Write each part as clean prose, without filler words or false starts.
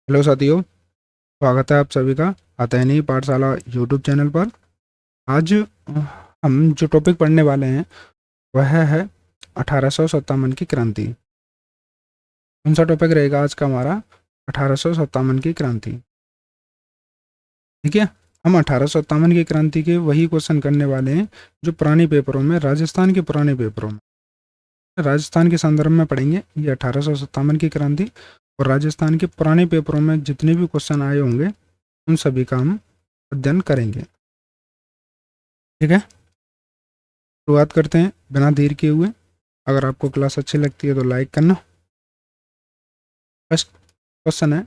Hello साथियों, स्वागत है आप सभी का अतैनी पाठशाला यूट्यूब चैनल पर। आज हम जो टॉपिक पढ़ने वाले हैं वह है 1857 की क्रांति। कौन सा टॉपिक रहेगा आज का हमारा? 1857 की क्रांति। ठीक है, हम 1857 की क्रांति के वही क्वेश्चन करने वाले हैं जो पुराने पेपरों में, राजस्थान के पुराने पेपरों में, राजस्थान के संदर्भ में पढ़ेंगे ये 1857 की क्रांति। और राजस्थान के पुराने पेपरों में जितने भी क्वेश्चन आए होंगे उन सभी का हम अध्ययन करेंगे। ठीक है, शुरुआत करते हैं बिना देर किए हुए। अगर आपको क्लास अच्छी लगती है तो लाइक करना। फर्स्ट क्वेश्चन है,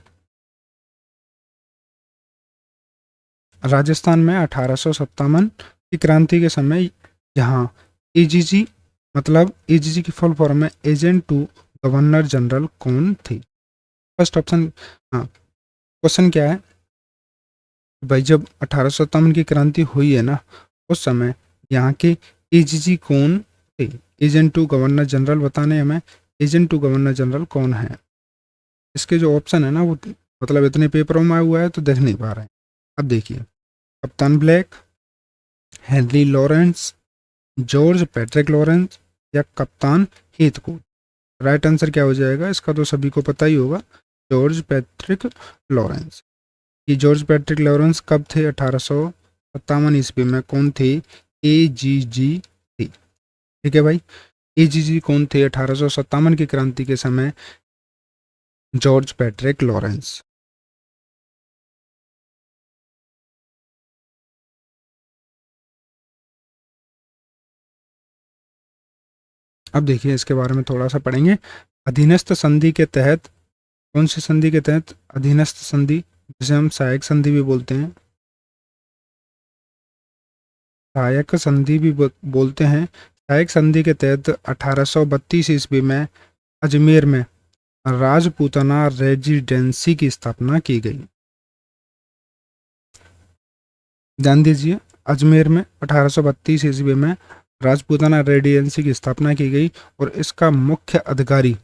राजस्थान में 1857 की क्रांति के समय यहाँ एजीजी, मतलब एजीजी की फुल फॉर्म है एजेंट टू गवर्नर जनरल, कौन थी? First option. हाँ, क्वेश्चन क्या है भाई, जब 1857 की क्रांति हुई है ना, उस समय यहाँ के एजीजी कौन थे? एजेंट टू गवर्नर जनरल बताने हमें एजेंट टू गवर्नर जनरल कौन है। इसके जो ऑप्शन है ना वो मतलब इतने पेपरों में आया हुआ है तो देख नहीं पा रहे हैं। अब देखिए, कप्तान black, Henry Lawrence, George Patrick Lawrence या कप्तान हीथकूट। राइट आंसर क्या हो जाएगा इसका तो सभी को पता ही होगा, जॉर्ज पैट्रिक लॉरेंस। ये जॉर्ज पैट्रिक लॉरेंस कब थे? 1857 ईस्वी में। कौन थे? एजीजी थे। ठीक है भाई, एजीजी कौन थे 1857 की क्रांति के समय? George Patrick Lawrence. अब देखिए, इसके बारे में थोड़ा सा पढ़ेंगे। अधीनस्थ संधि के तहत, कौन सी संधि के तहत? अधीनस्थ संधि, जिसे हम सहायक संधि भी बोलते हैं, सहायक संधि भी बोलते हैं। सहायक संधि के तहत 1832 ईस्वी में अजमेर में राजपूताना रेजिडेंसी की स्थापना की गई। ध्यान दीजिए, अजमेर में 1832 ईस्वी में राजपूताना रेजिडेंसी की स्थापना की गई और इसका मुख्य अधिकारी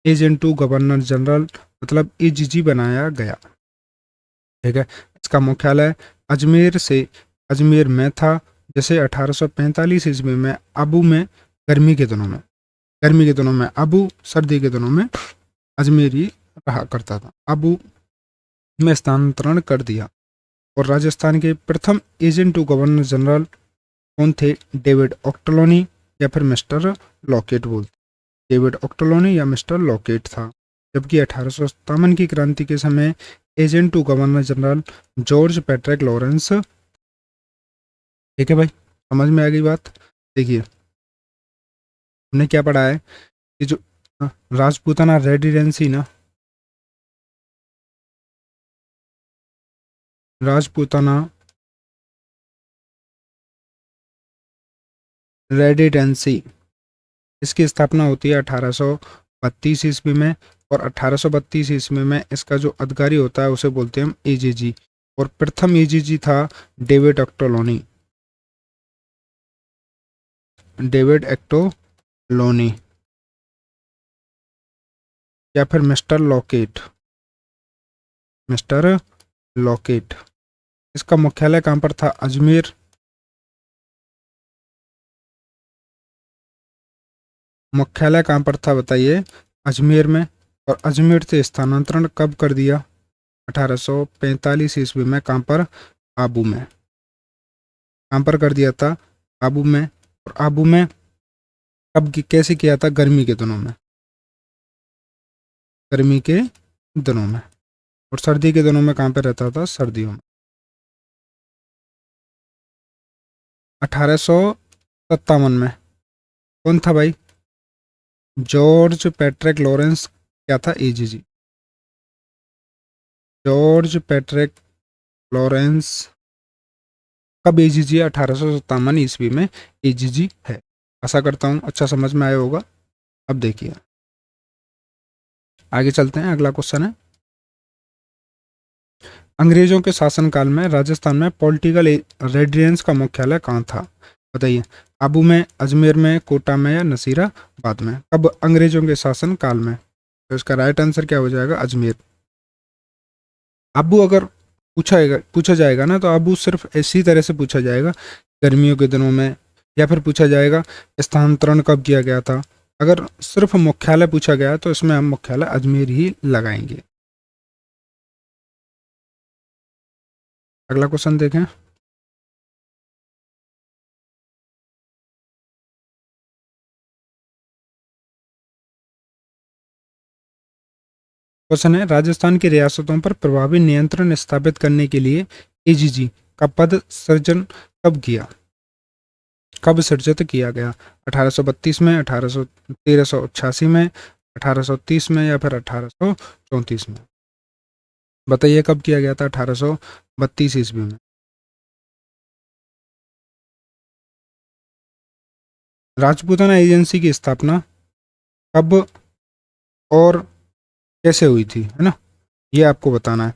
एजेंट टू गवर्नर जनरल मतलब एजीजी बनाया गया। ठीक है, इसका मुख्यालय अजमेर में था। जैसे 1845 ईस्वी में अबू में, गर्मी के दिनों में अबू, सर्दी के दिनों में अजमेर ही रहा करता था। अबू में स्थानांतरण कर दिया। और राजस्थान के प्रथम एजेंट टू गवर्नर जनरल कौन थे? डेविड ऑक्टलोनी या फिर मिस्टर लॉकेट बोलते। डेविड ऑक्टलोनी या मिस्टर लॉकेट था। जबकि 1857 की क्रांति के समय agent to governor general George Patrick Lawrence. ठीक है भाई, समझ में आ गई बात? देखिए, हमने क्या पढ़ा है कि जो राजपूताना रेजिडेंसी ना, राजपूताना रेजिडेंसी, इसकी स्थापना होती है 1832 ईस्वी में। और 1832 ईस्वी में इसका जो अधिकारी होता है उसे बोलते हैं हम एजीजी। और प्रथम एजीजी था डेविड ऑक्टोलोनी, डेविड एक्टोलोनी या फिर मिस्टर लॉकेट, मिस्टर लॉकेट। इसका मुख्यालय कहाँ पर था? अजमेर। मुख्यालय कहाँ पर था बताइए? अजमेर में। और अजमेर से स्थानांतरण कब कर दिया? 1845 ईस्वी में। कहाँ पर? आबू में। कहाँ पर कर दिया था? आबू में। और आबू में कब कैसे किया था? गर्मी के दिनों में, गर्मी के दिनों में। और सर्दी के दिनों में कहाँ पे रहता था? सर्दियों में। 1857 में कौन था भाई? George Patrick Lawrence. क्या था? एजीजी। जॉर्ज पैट्रिक लॉरेंस कब एजीजी? 1857 ईस्वी में एजीजी है। आशा करता हूँ अच्छा समझ में आया होगा। अब देखिए, आगे चलते हैं। अगला क्वेश्चन है, अंग्रेजों के शासनकाल में राजस्थान में पॉलिटिकल रेजिडेंस का मुख्यालय कहाँ था? बताइए, आबू में, अजमेर में, कोटा में या नसीराबाद में? कब अंग्रेजों के शासन काल में? तो इसका राइट आंसर क्या हो जाएगा? अजमेर। आबू अगर पूछा जाएगा ना, तो आबू सिर्फ इसी तरह से पूछा जाएगा गर्मियों के दिनों में, या फिर पूछा जाएगा स्थानांतरण कब किया गया था। अगर सिर्फ मुख्यालय पूछा गया तो इसमें हम मुख्यालय अजमेर ही लगाएंगे। अगला क्वेश्चन देखें। क्वेश्चन है, राजस्थान की रियासतों पर प्रभावी नियंत्रण स्थापित करने के लिए एजीजी का पद सृजन कब किया, कब सृजित किया गया? 1832 में, 1388 में, 1830 में, या फिर 1834 में? बताइए कब किया गया था 1832 ईस्वी में। राजपूताना एजेंसी की स्थापना कब और कैसे हुई थी, है ना, ये आपको बताना है।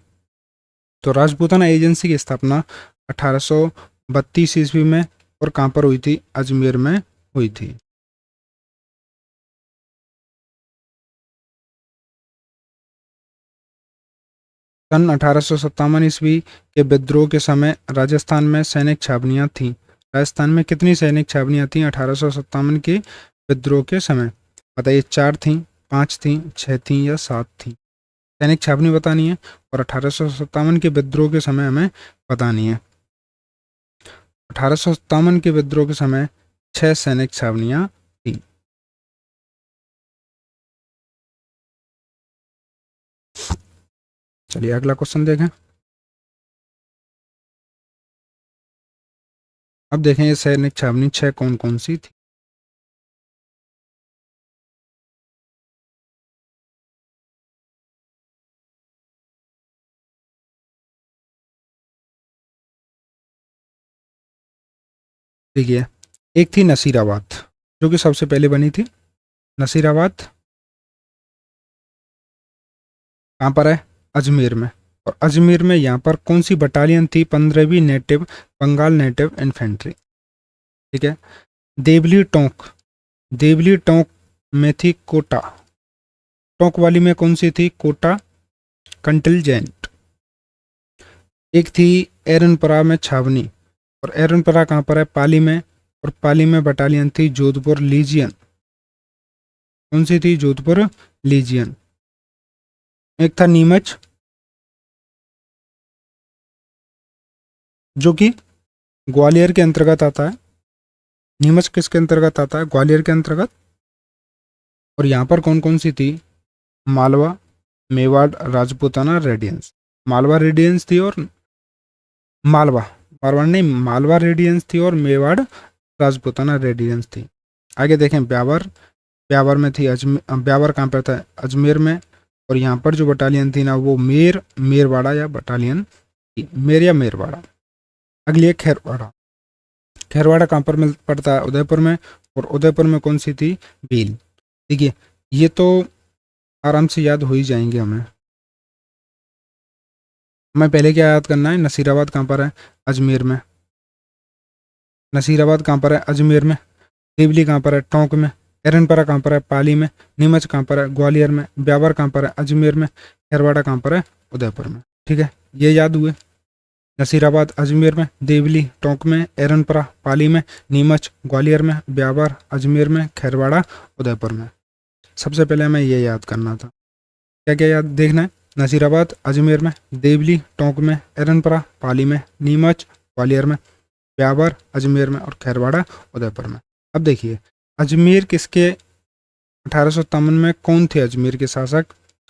तो राजपूताना एजेंसी की स्थापना 1832 ईस्वी में, और कहाँ पर हुई थी? अजमेर में हुई थी। सन 1857 ईस्वी के विद्रोह के समय राजस्थान में सैनिक छावनियां थीं। राजस्थान में कितनी सैनिक छावनियां थीं 1857 के विद्रोह के समय? बताइए, 4 थीं, 5 थीं, 6 थीं, या 7 थीं? सैनिक छावनी बतानी है, और 1857 के विद्रोह के समय हमें बतानी है। 1857 के विद्रोह के समय 6 सैनिक छावनियां थीं। चलिए अगला क्वेश्चन देखें। अब देखें ये सैनिक छावनी 6 कौन कौन सी थी। देखिए, एक थी नसीराबाद, जो कि सबसे पहले बनी थी। नसीराबाद कहाँ पर है? अजमेर में। और अजमेर में यहाँ पर कौन सी बटालियन थी? 15वीं नेटिव बंगाल नेटिव इन्फेंट्री। ठीक है। देवली टोंक, देवली टोंक में थी कोटा। टोंक वाली में कौन सी थी? कोटा कंटिलजेंट। एक थी एरनपरा में छावनी, और एरनपरा कहाँ पर है? पाली में। और पाली में बटालियन थी जोधपुर लीजियन। कौन सी थी? जोधपुर लीजियन। एक था नीमच, जो कि ग्वालियर के अंतर्गत आता है। नीमच किसके अंतर्गत आता है? ग्वालियर के अंतर्गत। और यहाँ पर कौन कौन सी थी? मालवा, मेवाड़, राजपूताना, रेडियंस। मालवा रेडियंस थी, और मालवा, मारवाड़ नहीं, मालवा रेडियंस थी, और मेवाड़ राजपूताना रेडियंस थी। आगे देखें, ब्यावर, ब्यावर में थी अजमेर। ब्यावर कहाँ पर था? अजमेर में। और यहाँ पर जो बटालियन थी ना, वो मेरवाड़ा या बटालियन थी, मेर या मेरवाड़ा। अगली है खैरवाड़ा। खैरवाड़ा कहाँ पर मिल पड़ता है? उदयपुर में। और उदयपुर में कौन सी थी? भील। देखिए, ये तो आराम से याद हो ही जाएंगे हमें। हमें पहले क्या याद करना है? नसीराबाद कहाँ पर है? अजमेर में। नसीराबाद कहाँ पर है? अजमेर में। देवली कहाँ पर है? टोंक में। एरनपरा कहाँ पर है? पाली में। नीमच कहाँ पर है? ग्वालियर में। ब्यावर कहाँ पर है? अजमेर में। खैरवाड़ा कहाँ पर है? उदयपुर में। ठीक है, ये याद हुए। नसीराबाद अजमेर में, देवली टोंक में, एरनपरा पाली में, नीमच ग्वालियर में, ब्यावर अजमेर में, खैरवाड़ा उदयपुर में। सबसे पहले हमें ये याद करना था। क्या क्या याद देखना है? नसीराबाद अजमेर में, देवली टोंक में, एरनपरा पाली में, नीमच ग्वालियर में, ब्यावर अजमेर में, और खैरवाड़ा उदयपुर में। अब देखिए, अजमेर किसके 1857 में कौन थे अजमेर के शासक?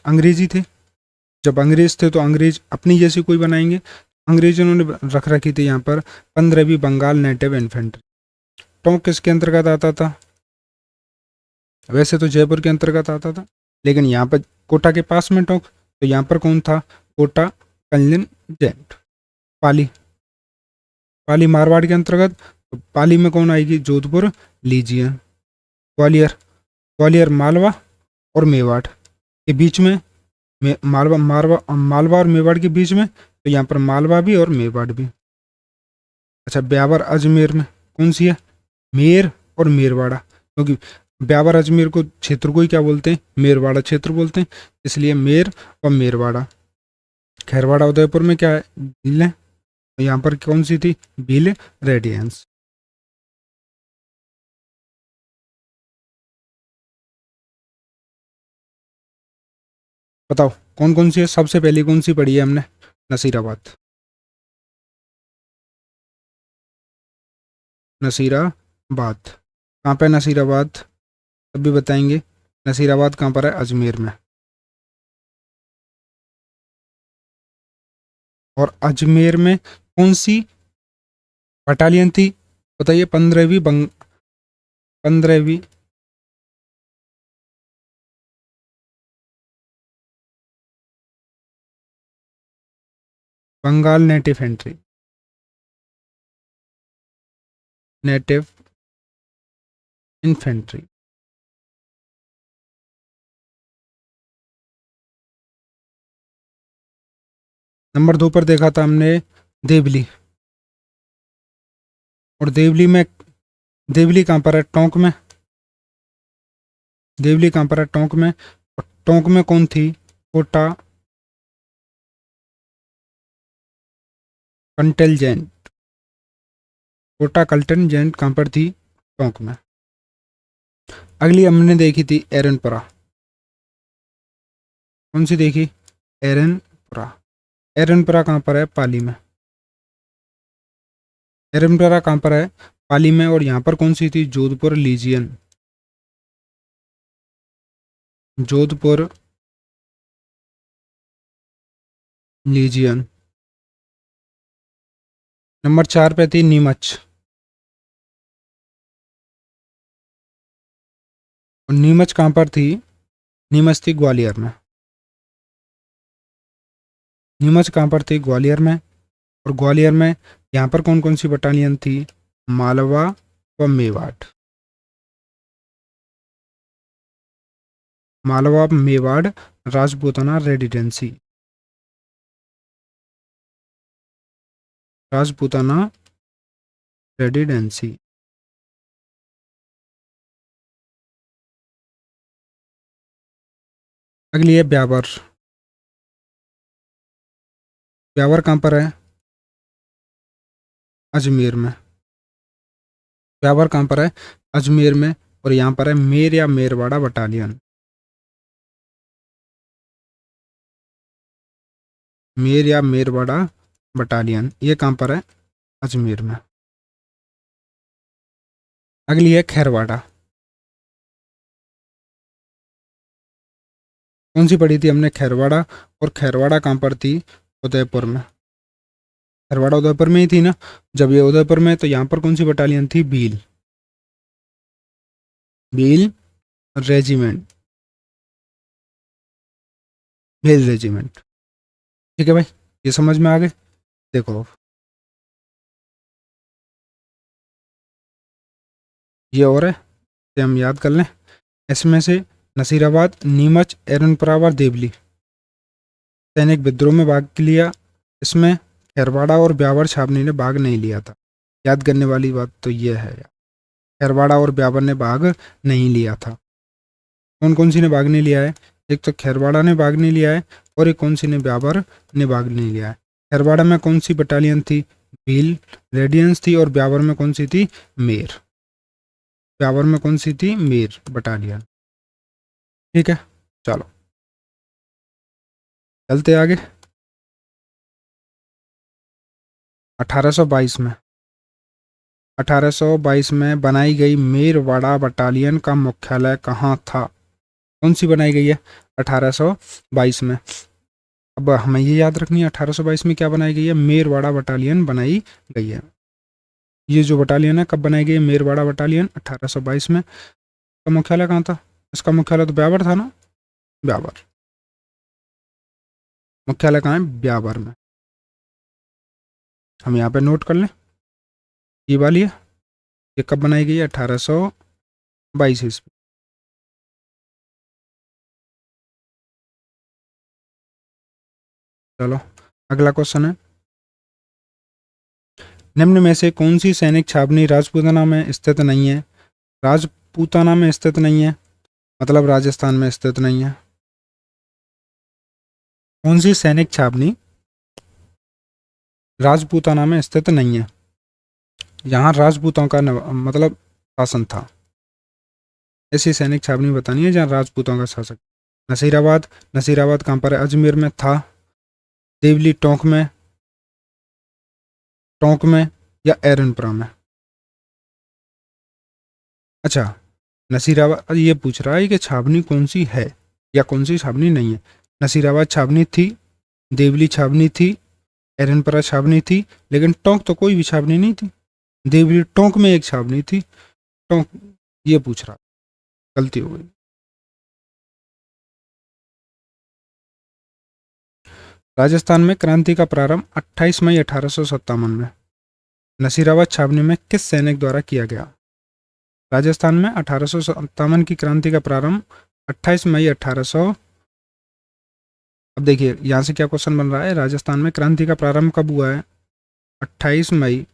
अंग्रेजी थे। जब अंग्रेज थे तो अंग्रेज अपनी जैसी कोई बनाएंगे। अंग्रेजों ने रख रखी थी यहाँ पर 15वीं बंगाल नेटिव इन्फेंट्री। टोंक किसके अंतर्गत आता था? वैसे तो जयपुर के अंतर्गत आता था, लेकिन यहाँ पर कोटा के पास में टोंक, तो यहाँ पर कौन था? कोटा कंटिजेंट। पाली, पाली मारवाड़ के अंतर्गत, तो पाली में कौन आएगी? जोधपुर लीजियन। ग्वालियर, ग्वालियर मालवा और मेवाड़ के बीच में, मालवा और मेवाड़ के बीच में, तो यहाँ पर मालवा भी और मेवाड़ भी। अच्छा, ब्यावर अजमेर में कौन सी है? मेर और मेरवाड़ा, क्योंकि ब्यावर अजमेर को क्षेत्र को ही क्या बोलते हैं? मेरवाड़ा क्षेत्र बोलते हैं, इसलिए मेर और मेरवाड़ा। खैरवाड़ा उदयपुर में क्या है, भील है। तो यहाँ पर कौन सी थी, भील रेडियंस। बताओ कौन कौन सी है, सबसे पहली कौन सी पढ़ी है हमने, नसीराबाद। नसीराबाद कहाँ पे है, नसीराबाद तब भी बताएंगे। नसीराबाद कहाँ पर है, अजमेर में। और अजमेर में कौन सी बटालियन थी, बताइए। 15वीं Bengal native entry, native infantry. Number 2 पर देखा था हमने देवली। और देवली कहाँ पर है, टोंक में। देवली कहाँ पर है, टोंक में। और टोंक में कौन थी, कोटा कंटेलजेंट। कोटा कंटेलजेंट कहाँ पर थी, टोंक में। अगली हमने देखी थी एरनपुरा। कौन सी देखी, एरनपुरा। एरनपुरा कहाँ पर है, पाली में। एरनपुरा कहाँ पर है, पाली में। और यहाँ पर कौन सी थी, Jodhpur lesion. Jodhpur lesion. Number 4 पे थी नीमच। और नीमच कहाँ पर थी, नीमच थी ग्वालियर में। नीमच कहाँ पर थी, ग्वालियर में। और ग्वालियर में यहाँ पर कौन कौन सी बटालियन थी, मालवा व मेवाड़। मालवा मेवाड़ राजपूताना रेजिडेंसी। राजपूताना रेजिडेंसी। अगली है ब्यावर। ब्यावर कहाँ पर है, अजमेर में। ब्यावर कहाँ पर है, अजमेर में। और यहाँ पर है मेर या मेरवाड़ा बटालियन। मेर या मेरवाड़ा बटालियन, ये कहाँ पर है, अजमेर में। अगली है खैरवाड़ा। कौन सी पढ़ी थी हमने, खैरवाड़ा। और खैरवाड़ा कहाँ पर थी, उदयपुर में। खैरवाड़ा उदयपुर में ही थी ना। जब ये उदयपुर में, तो यहाँ पर कौन सी बटालियन थी, भील। भील रेजिमेंट। भील रेजिमेंट। ठीक है भाई, ये समझ में आ गए। देखो ये और है, ये हम याद कर लें। इसमें से नसीराबाद, नीमच, एरनपुरा और देवली सैनिक विद्रोह में भाग लिया। इसमें खैरवाड़ा और ब्यावर छावनी ने भाग नहीं लिया था। याद करने वाली बात तो ये है, खैरवाड़ा और ब्यावर ने भाग नहीं लिया था। कौन कौन सी ने भाग नहीं लिया है, एक तो खैरवाड़ा ने भाग नहीं लिया है। और एक कौन सी ने, ब्यावर ने भाग नहीं लिया है। खैरवाड़ा में कौन सी बटालियन थी, भील रेडियंस थी। और ब्यावर में कौन सी थी, मेर। ब्यावर में कौन सी थी, मेर बटालियन। ठीक है, चलो चलते आगे। 1822 में 1822 में बनाई गई मेरवाड़ा बटालियन का मुख्यालय कहाँ था। कौन सी बनाई गई है, 1822 में। अब हमें ये याद रखनी है 1822 में क्या बनाई गई है, मेरवाड़ा बटालियन बनाई गई है। ये जो बटालियन है कब बनाई गई है, मेरवाड़ा बटालियन 1822 में। का मुख्यालय कहाँ था, इसका मुख्यालय तो ब्यावर था ना, ब्यावर। मुख्यालय कहाँ है, ब्यावर में। हम यहाँ पे नोट कर लें, ये वाली है। ये कब बनाई गई है, 1822 ईस्वी। चलो अगला क्वेश्चन है, निम्न में से कौन सी सैनिक छावनी राजपूताना में स्थित नहीं है। राजपूताना में स्थित नहीं है मतलब राजस्थान में स्थित नहीं है। कौन सी सैनिक छावनी राजपूताना में स्थित नहीं है। यहाँ राजपूतों का मतलब शासन था। ऐसी सैनिक छावनी बतानी है जहाँ राजपूतों का शासक। नसीराबाद, नसीराबाद कहाँ पर है? अजमेर में था। देवली टोंक में या एरनपुरा में? अच्छा, नसीराबाद ये पूछ रहा है कि छावनी कौन सी है या कौन सी छावनी नहीं है। नसीराबाद छावनी थी, देवली छावनी थी, एरनपुरा छावनी थी, लेकिन टोंक तो कोई भी छावनी नहीं थी। देवली टोंक में एक छावनी थी। टोंक ये पूछ रहा, गलती हो गई। राजस्थान में क्रांति का प्रारंभ 28 मई 1857 में नसीराबाद छावनी में किस सैनिक द्वारा किया गया? राजस्थान में 1857 की क्रांति का प्रारंभ 28 मई 1800। अब देखिए यहाँ से क्या क्वेश्चन बन रहा है, राजस्थान में क्रांति का प्रारंभ कब हुआ है? 28 मई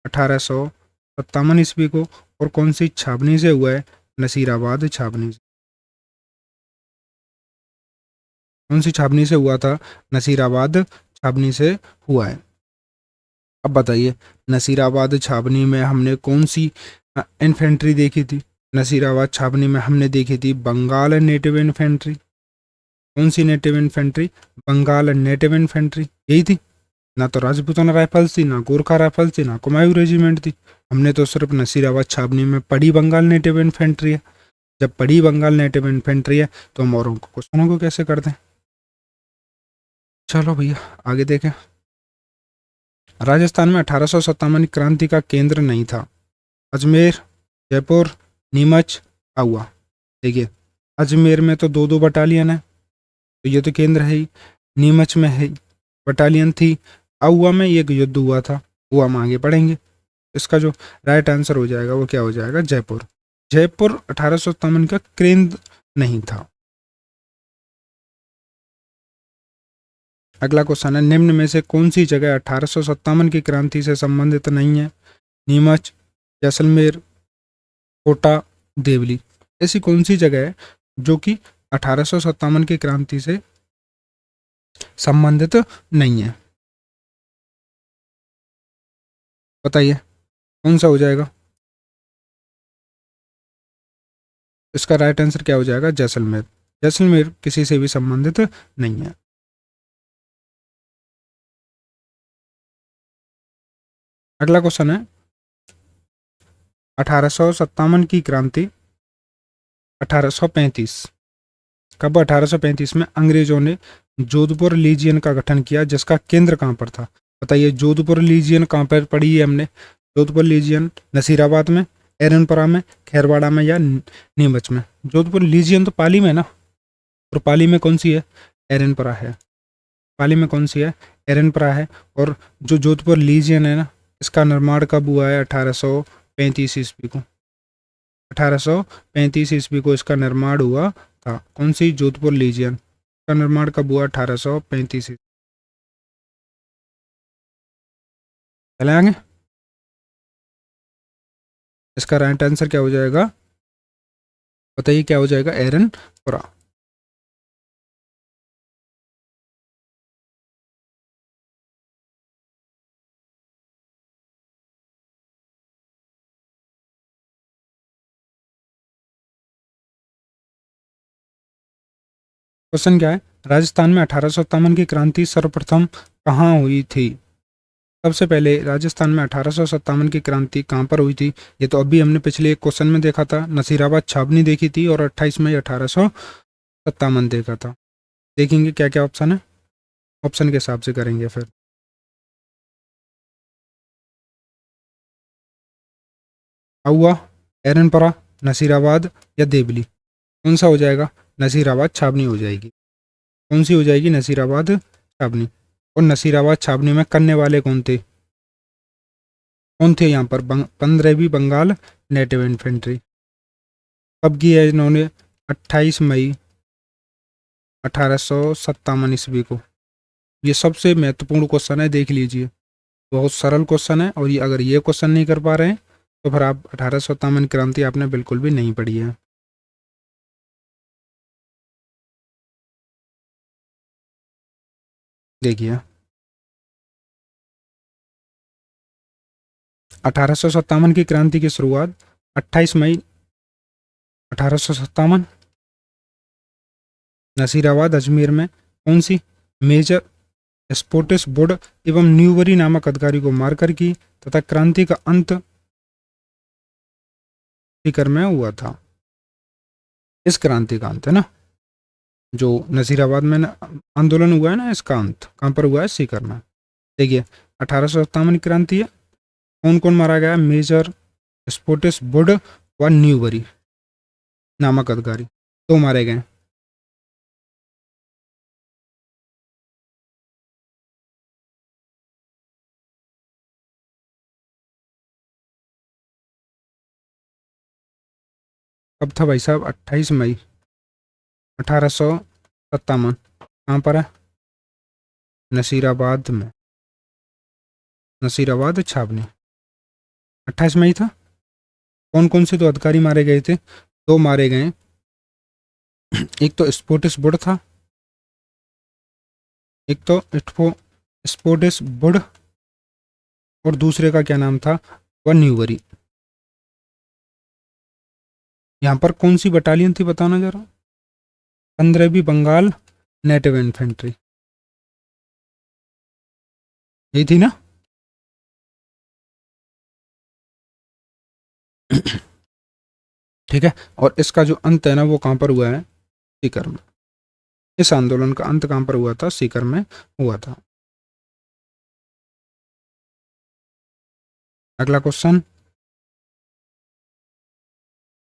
1857 ईस्वी को। और कौन सी छावनी से हुआ है? नसीराबाद छावनी से। कौन सी छावनी से हुआ था? नसीराबाद छावनी से हुआ है। अब बताइए, नसीराबाद छावनी में हमने कौन सी इन्फेंट्री देखी थी? नसीराबाद छावनी में हमने देखी थी बंगाल नेटिव इन्फेंट्री। कौन सी native infantry? Bengal native infantry, यही थी ना। तो राजपूताना राइफल्स थी, ना गोरखा राइफल्स थी, ना कुमायूं रेजिमेंट थी। हमने तो सिर्फ नसीराबाद छावनी में पड़ी बंगाल नेटिव इन्फेंट्री है। जब पड़ी बंगाल नेटिव इन्फेंट्री है तो हम औरों को क्वेश्चनों को कैसे कर दें? चलो भैया आगे देखें। राजस्थान में 1857 क्रांति का केंद्र नहीं था। अजमेर, जयपुर, नीमच, आहुआ। देखिए, अजमेर में तो दो दो बटालियन है, तो ये तो केंद्र है ही। नीमच में है बटालियन थी। आहुआ में एक युद्ध हुआ था, वो हम आगे पढ़ेंगे। इसका जो राइट आंसर हो जाएगा वो क्या हो जाएगा? जयपुर। जयपुर 1857 का केंद्र नहीं था। अगला क्वेश्चन है, निम्न में से कौन सी जगह 1857 की क्रांति से संबंधित नहीं है? नीमच, जैसलमेर, कोटा, देवली। ऐसी कौन सी जगह है जो कि 1857 की क्रांति से संबंधित नहीं है? बताइए कौन सा हो जाएगा? इसका राइट आंसर क्या हो जाएगा? जैसलमेर। जैसलमेर किसी से भी संबंधित नहीं है। अगला क्वेश्चन है, 1857 की क्रांति 1835 कब? 1835 में अंग्रेजों ने जोधपुर लीजियन का गठन किया, जिसका केंद्र कहाँ पर था? बताइए, जोधपुर लीजियन कहाँ पर पड़ी है हमने? जोधपुर लीजियन नसीराबाद में, एरनपुरा में, खैरवाड़ा में या नीमच में? जोधपुर लीजियन तो पाली में ना, और पाली में कौन सी है? एरनपुरा है। पाली में कौन सी है? एरनपुरा है। और जो जोधपुर लीजियन है ना, इसका निर्माण कब हुआ है? 1835 ईस्वी को। 1835 ईस्वी को इसका निर्माण हुआ था। कौन सी? जोधपुर लीजियन का निर्माण कब हुआ? 1835। चले आगे। इसका राइट आंसर क्या हो जाएगा? बताइए क्या हो जाएगा? एरनपुरा। क्वेश्चन क्या है, राजस्थान में 1857 की क्रांति सर्वप्रथम कहाँ हुई थी? सबसे पहले राजस्थान में 1857 की क्रांति कहाँ पर हुई थी? ये तो अभी हमने पिछले एक क्वेश्चन में देखा था, नसीराबाद छावनी देखी थी और 28 मई 1857 देखा था। देखेंगे क्या क्या ऑप्शन है, ऑप्शन के हिसाब से करेंगे फिर। आहुआ, एरनपुरा, नसीराबाद या देवली? कौन सा हो जाएगा? नसीराबाद छावनी हो जाएगी। कौन सी हो जाएगी? नसीराबाद छावनी। और नसीराबाद छावनी में करने वाले कौन थे? कौन थे यहाँ पर? 15वीं बंगाल नेटिव इन्फेंट्री। कब की है इन्होंने? 28 मई 1857 ईस्वी को। ये सबसे महत्वपूर्ण क्वेश्चन है, देख लीजिए। बहुत सरल क्वेश्चन है, और ये अगर ये क्वेश्चन नहीं कर पा रहे हैं तो फिर आप 1857 क्रांति आपने बिल्कुल भी नहीं पढ़ी है। देखिए, 1857 की क्रांति की शुरुआत 28 मई 1857 नसीराबाद अजमेर में कौन सी मेजर स्पोर्टिस वुड एवं न्यूबरी नामक अधिकारी को मारकर की तथा क्रांति का अंत सीकर में हुआ था। इस क्रांति का अंत है ना, जो नसीराबाद में आंदोलन हुआ है ना, इसका अंत कहाँ पर हुआ है? सीकर में। देखिए 1857 की क्रांति है, कौन कौन मारा गया? मेजर स्पोर्टिस वुड व न्यूबरी नामक अधिकारी, दो मारे गए। कब था भाई साहब? 28 मई 1857। कहाँ पर है? नसीराबाद में, नसीराबाद छावनी। 28 मई था। कौन कौन से दो अधिकारी मारे गए थे? दो मारे गए, एक तो स्पोर्टिस वुड था, एक तो स्पोर्टिस वुड और दूसरे का क्या नाम था? वह न्यूबरी। यहाँ पर कौन सी बटालियन थी बताना जरा? 15वीं बंगाल नेटिव इन्फेंट्री, यही थी ना? ठीक है, और इसका जो अंत है ना वो कहाँ पर हुआ है? सीकर में। इस आंदोलन का अंत कहाँ पर हुआ था? सीकर में हुआ था। अगला क्वेश्चन,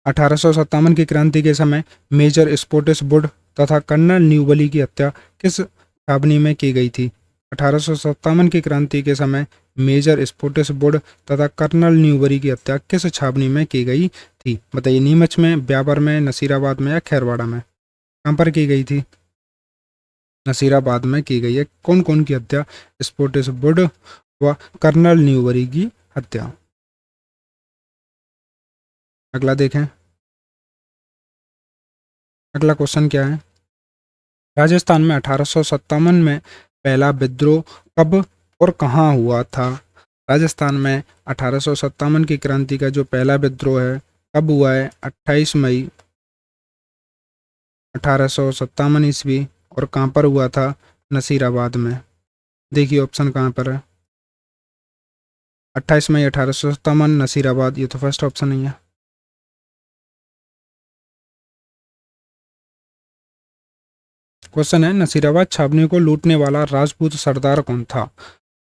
1857 की क्रांति के समय मेजर स्पोर्टिस वुड तथा कर्नल न्यूबली की हत्या किस छावनी में की गई थी? 1857 की क्रांति के समय मेजर स्पोर्टिस वुड तथा कर्नल न्यूबरी की हत्या किस छावनी में की गई थी? बताइए, नीमच में, ब्यावर में, नसीराबाद में या खैरवाड़ा में? कहाँ पर की गई थी? नसीराबाद में की गई है। कौन कौन की हत्या? स्पोर्टिस वुड व कर्नल न्यूबरी की हत्या। अगला देखें, अगला क्वेश्चन क्या है? राजस्थान में 1857 में पहला विद्रोह कब और कहाँ हुआ था? राजस्थान में 1857 की क्रांति का जो पहला विद्रोह है कब हुआ है? 28 मई 1857 ईस्वी। और कहाँ पर हुआ था? नसीराबाद में। देखिए ऑप्शन कहाँ पर है? 28 मई 1857 नसीराबाद, ये तो फर्स्ट ऑप्शन नहीं है। क्वेश्चन है, नसीराबाद छावनी को लूटने वाला राजपूत सरदार कौन था?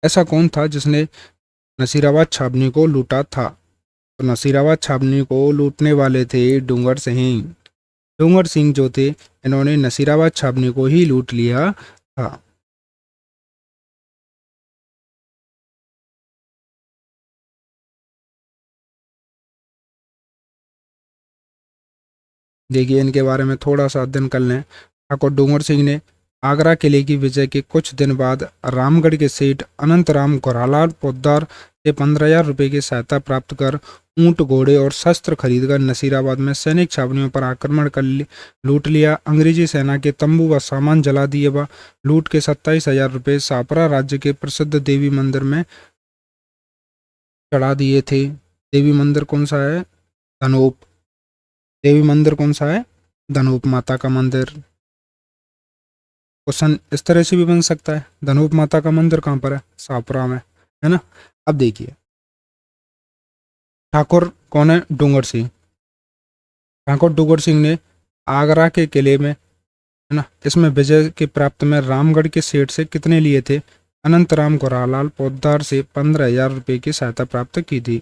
ऐसा कौन था जिसने नसीराबाद छावनी को लूटा था? तो नसीराबाद छावनी को लूटने वाले थे डूंगर सिंह। डूंगर सिंह जो थे, इन्होंने नसीराबाद छावनी को ही लूट लिया था। देखिए इनके बारे में थोड़ा सा अध्ययन कर लें। ठाकुर डूंगर सिंह ने आगरा किले की विजय के कुछ दिन बाद रामगढ़ के सेठ अनंतराम घोरालाल पोद्दार से 15,000 रुपये की सहायता प्राप्त कर ऊंट, घोड़े और शस्त्र खरीदकर नसीराबाद में सैनिक छावनियों पर आक्रमण कर लूट लिया। अंग्रेजी सेना के तंबू व सामान जला दिए व लूट के 27,000 रुपये सापरा राज्य के प्रसिद्ध देवी मंदिर में चढ़ा दिए थे। देवी मंदिर कौन सा है? धनोप। देवी मंदिर कौन सा है? धनोप माता का मंदिर। क्वेश्चन इस तरह से भी बन सकता है, धनोप माता का मंदिर कहाँ पर है? सापरा में, है ना? अब देखिए, ठाकुर कौन है? डूंगर सिंह। ठाकुर डूंगर सिंह ने आगरा के किले में, है ना, इसमें विजय के प्राप्त में रामगढ़ के सेठ से कितने लिए थे? अनंतराम घोरालाल पोद्दार से 15,000 रुपये की सहायता प्राप्त की थी।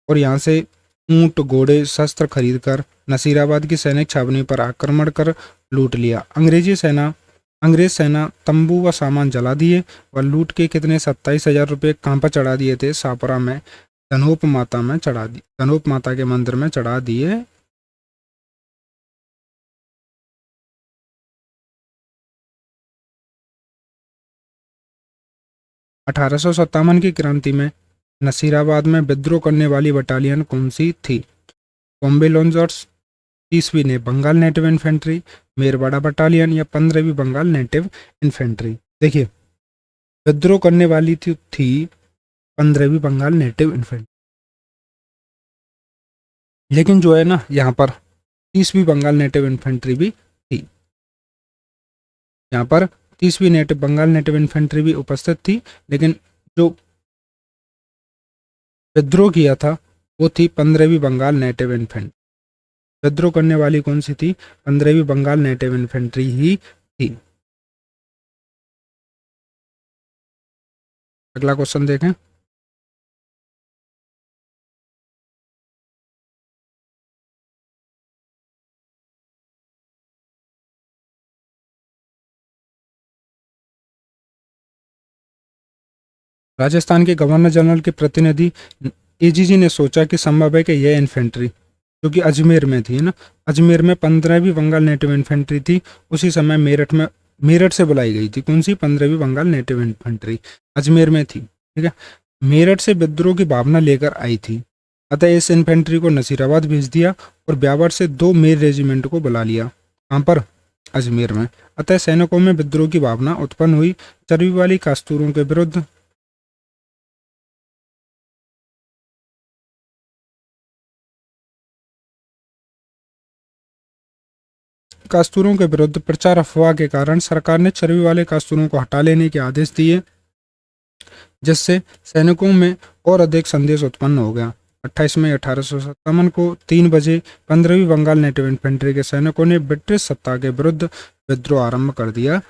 और यहाँ से ऊंट, घोड़े, शस्त्र खरीदकर नसीराबाद की सैनिक छावनी पर आक्रमण कर लूट लिया। अंग्रेज सेना तंबू व सामान जला दिए व लूट के कितने 27,000 रुपये कहाँ पर चढ़ा दिए थे? सापरा में धनोप माता में चढ़ा दिए, धनोप माता के मंदिर में चढ़ा दिए। 1857 की क्रांति में नसीराबाद में विद्रोह करने वाली बटालियन कौन सी थी? बॉम्बे लॉन्जर्स, 30वीं ने Bengal native infantry, Merwara battalion या 15वीं बंगाल नेटिव इन्फेंट्री। देखिए विद्रोह करने वाली थी 15वीं बंगाल नेटिव इन्फेंट्री। लेकिन जो है ना यहाँ पर 30वीं बंगाल नेटिव इन्फेंट्री भी थी, यहाँ पर 30वीं बंगाल नेटिव इन्फेंट्री भी उपस्थित थी। लेकिन जो विद्रोह किया था वो थी 15वीं बंगाल नेटिव इन्फेंट्री। विद्रोह करने वाली कौन सी थी? 15वीं बंगाल नेटिव इन्फेंट्री ही थी। अगला क्वेश्चन देखें। राजस्थान के गवर्नर जनरल के प्रतिनिधि एजीजी ने सोचा कि संभव है कि यह इन्फेंट्री, जो कि अजमेर में थी ना, अजमेर में 15वीं बंगाल नेटिव इन्फेंट्री थी, उसी समय मेरठ से बुलाई गई थी। कौन सी? 15वीं बंगाल नेटिव इन्फेंट्री अजमेर में थी, ठीक है। मेरठ से विद्रोह की भावना लेकर आई थी, अतः इस इन्फेंट्री को नसीराबाद भेज दिया और ब्यावर से 2 मेर रेजिमेंट को बुला लिया। कहाँ पर? अजमेर में। अतः सैनिकों में विद्रोह की भावना उत्पन्न हुई। चर्बी वाली कास्तूरों के विरुद्ध प्रचार अफवाह के कारण सरकार ने चर्बी वाले कास्तूरों को हटा लेने के आदेश दिए, जिससे सैनिकों में और अधिक संदेश उत्पन्न हो गया। 28 मई 1857 को 3 बजे 15वीं बंगाल नेटिव इन्फेंट्री के सैनिकों ने ब्रिटिश सत्ता के विरुद्ध विद्रोह आरंभ कर दिया।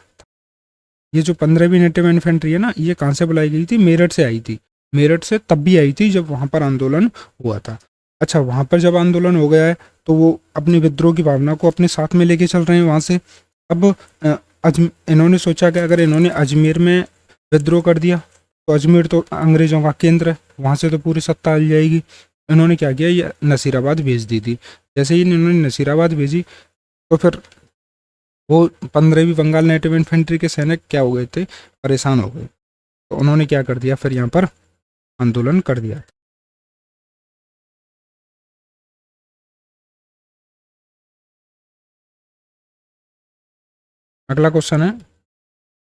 ये जो 15वीं नेटिव इन्फेंट्री है ना, ये कहाँ से बुलाई गई थी? मेरठ से आई थी। मेरठ से तब भी आई थी जब वहां पर आंदोलन हुआ था। अच्छा, वहां पर जब आंदोलन हो गया है तो वो अपनी विद्रोह की भावना को अपने साथ में लेके चल रहे हैं वहां से। अब इन्होंने सोचा कि अगर इन्होंने अजमेर में विद्रोह कर दिया तो अजमेर तो अंग्रेजों का केंद्र है, वहां से तो पूरी सत्ता आ जाएगी। इन्होंने क्या किया? ये नसीराबाद भेज दी थी। जैसे ही इन्होंने नसीराबाद भेजी तो फिर वो 15वीं बंगाल नेटिव इन्फेंट्री के सैनिक क्या हो गए थे? परेशान हो गए। तो उन्होंने क्या कर दिया? फिर यहाँ पर आंदोलन कर दिया। अगला क्वेश्चन है,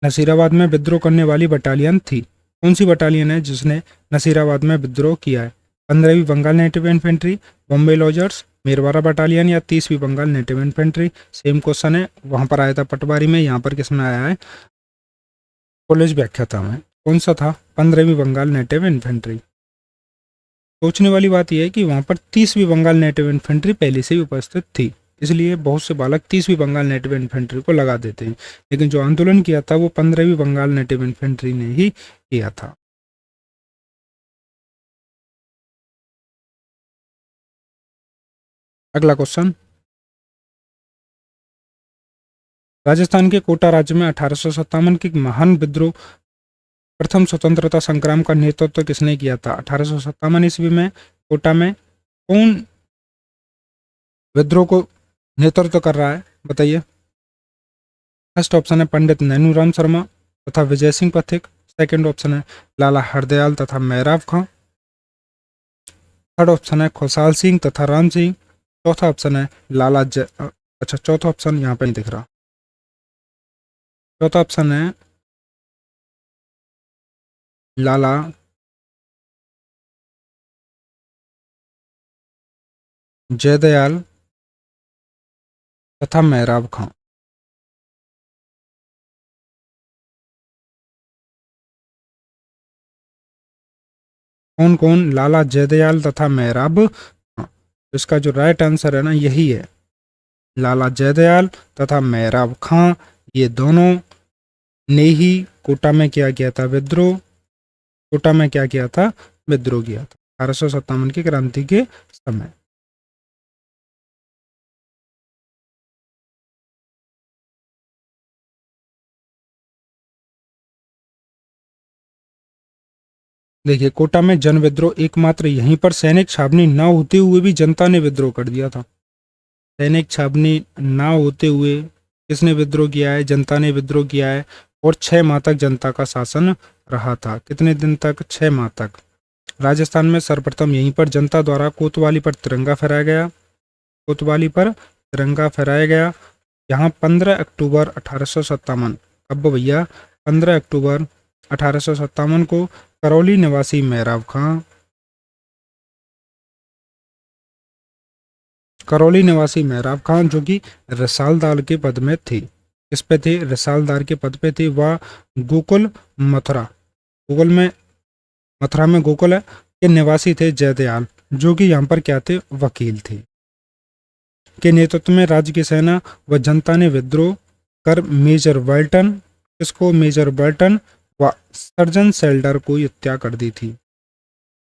नसीराबाद में विद्रोह करने वाली बटालियन थी। कौन सी बटालियन है जिसने नसीराबाद में विद्रोह किया है? 15वीं Bengal native infantry, Bombay lancers, Merwara battalion या 30वीं Bengal native infantry? Same question है, वहां पर आया था पटवारी में, यहाँ पर किसमें आया है? कॉलेज व्याख्याता में। कौन सा था? 15वीं बंगाल नेटिव इन्फेंट्री। सोचने वाली बात यह है कि वहां पर 30वीं बंगाल नेटिव इन्फेंट्री पहले से ही उपस्थित थी, इसलिए बहुत से बालक 30वीं बंगाल नेटिव इन्फेंट्री को लगा देते हैं। लेकिन जो आंदोलन किया था वो 15वीं बंगाल नेटिव इन्फेंट्री ने ही किया था। अगला क्वेश्चन, राजस्थान के कोटा राज्य में 1857 के महान विद्रोह प्रथम स्वतंत्रता संग्राम का नेतृत्व किसने किया था? 1857 ईस्वी में कोटा में कौन विद्रोह को नेतृत्व कर रहा है? बताइए। फर्स्ट ऑप्शन है पंडित नैनूराम शर्मा तथा विजय सिंह पथिक। सेकंड ऑप्शन है लाला हरदयाल तथा मैराव खां। थर्ड ऑप्शन है खुशहाल सिंह तथा राम सिंह। चौथा ऑप्शन है अच्छा, चौथा ऑप्शन यहाँ पे नहीं दिख रहा। चौथा ऑप्शन है लाला जयदयाल तथा मैराव खां। कौन कौन? लाला जयदयाल तथा मैराव खां। तो इसका जो राइट आंसर है ना, यही है लाला जयदयाल तथा मैराव खां। ये दोनों ने ही कोटा में क्या किया था? विद्रोह। कोटा में क्या किया था? विद्रोह किया था 1857 की क्रांति के समय। देखिए, कोटा में जन विद्रोह एकमात्र यहीं पर सैनिक छावनी न होते हुए भी जनता ने विद्रोह कर दिया था। सैनिक छावनी ना होते हुए किसने विद्रोह किया है? जनता ने विद्रोह किया है। और 6 माह तक जनता का शासन रहा था। कितने दिन तक? 6 माह तक। राजस्थान में सर्वप्रथम यहीं पर जनता द्वारा कोतवाली पर तिरंगा फहराया गया। कोतवाली पर तिरंगा फहराया गया। यहाँ 15 अक्टूबर 1857। कब भैया? 15 अक्टूबर 1857 को करौली निवासी मैराव खां करौली निवासी मेहराब खान जो कि रसालदार के पद में थे। किस पे थे? रसालदार के पद पे थे। वह गोकुल मथुरा, गोकुल में, मथुरा में गोकुल है, के निवासी थे। जयदयाल जो कि यहाँ पर क्या थे? वकील थे। के नेतृत्व में राज्य की सेना व जनता ने विद्रोह कर मेजर बर्टन, इसको मेजर बर्टन व सर्जन सेल्डर को हत्या कर दी थी।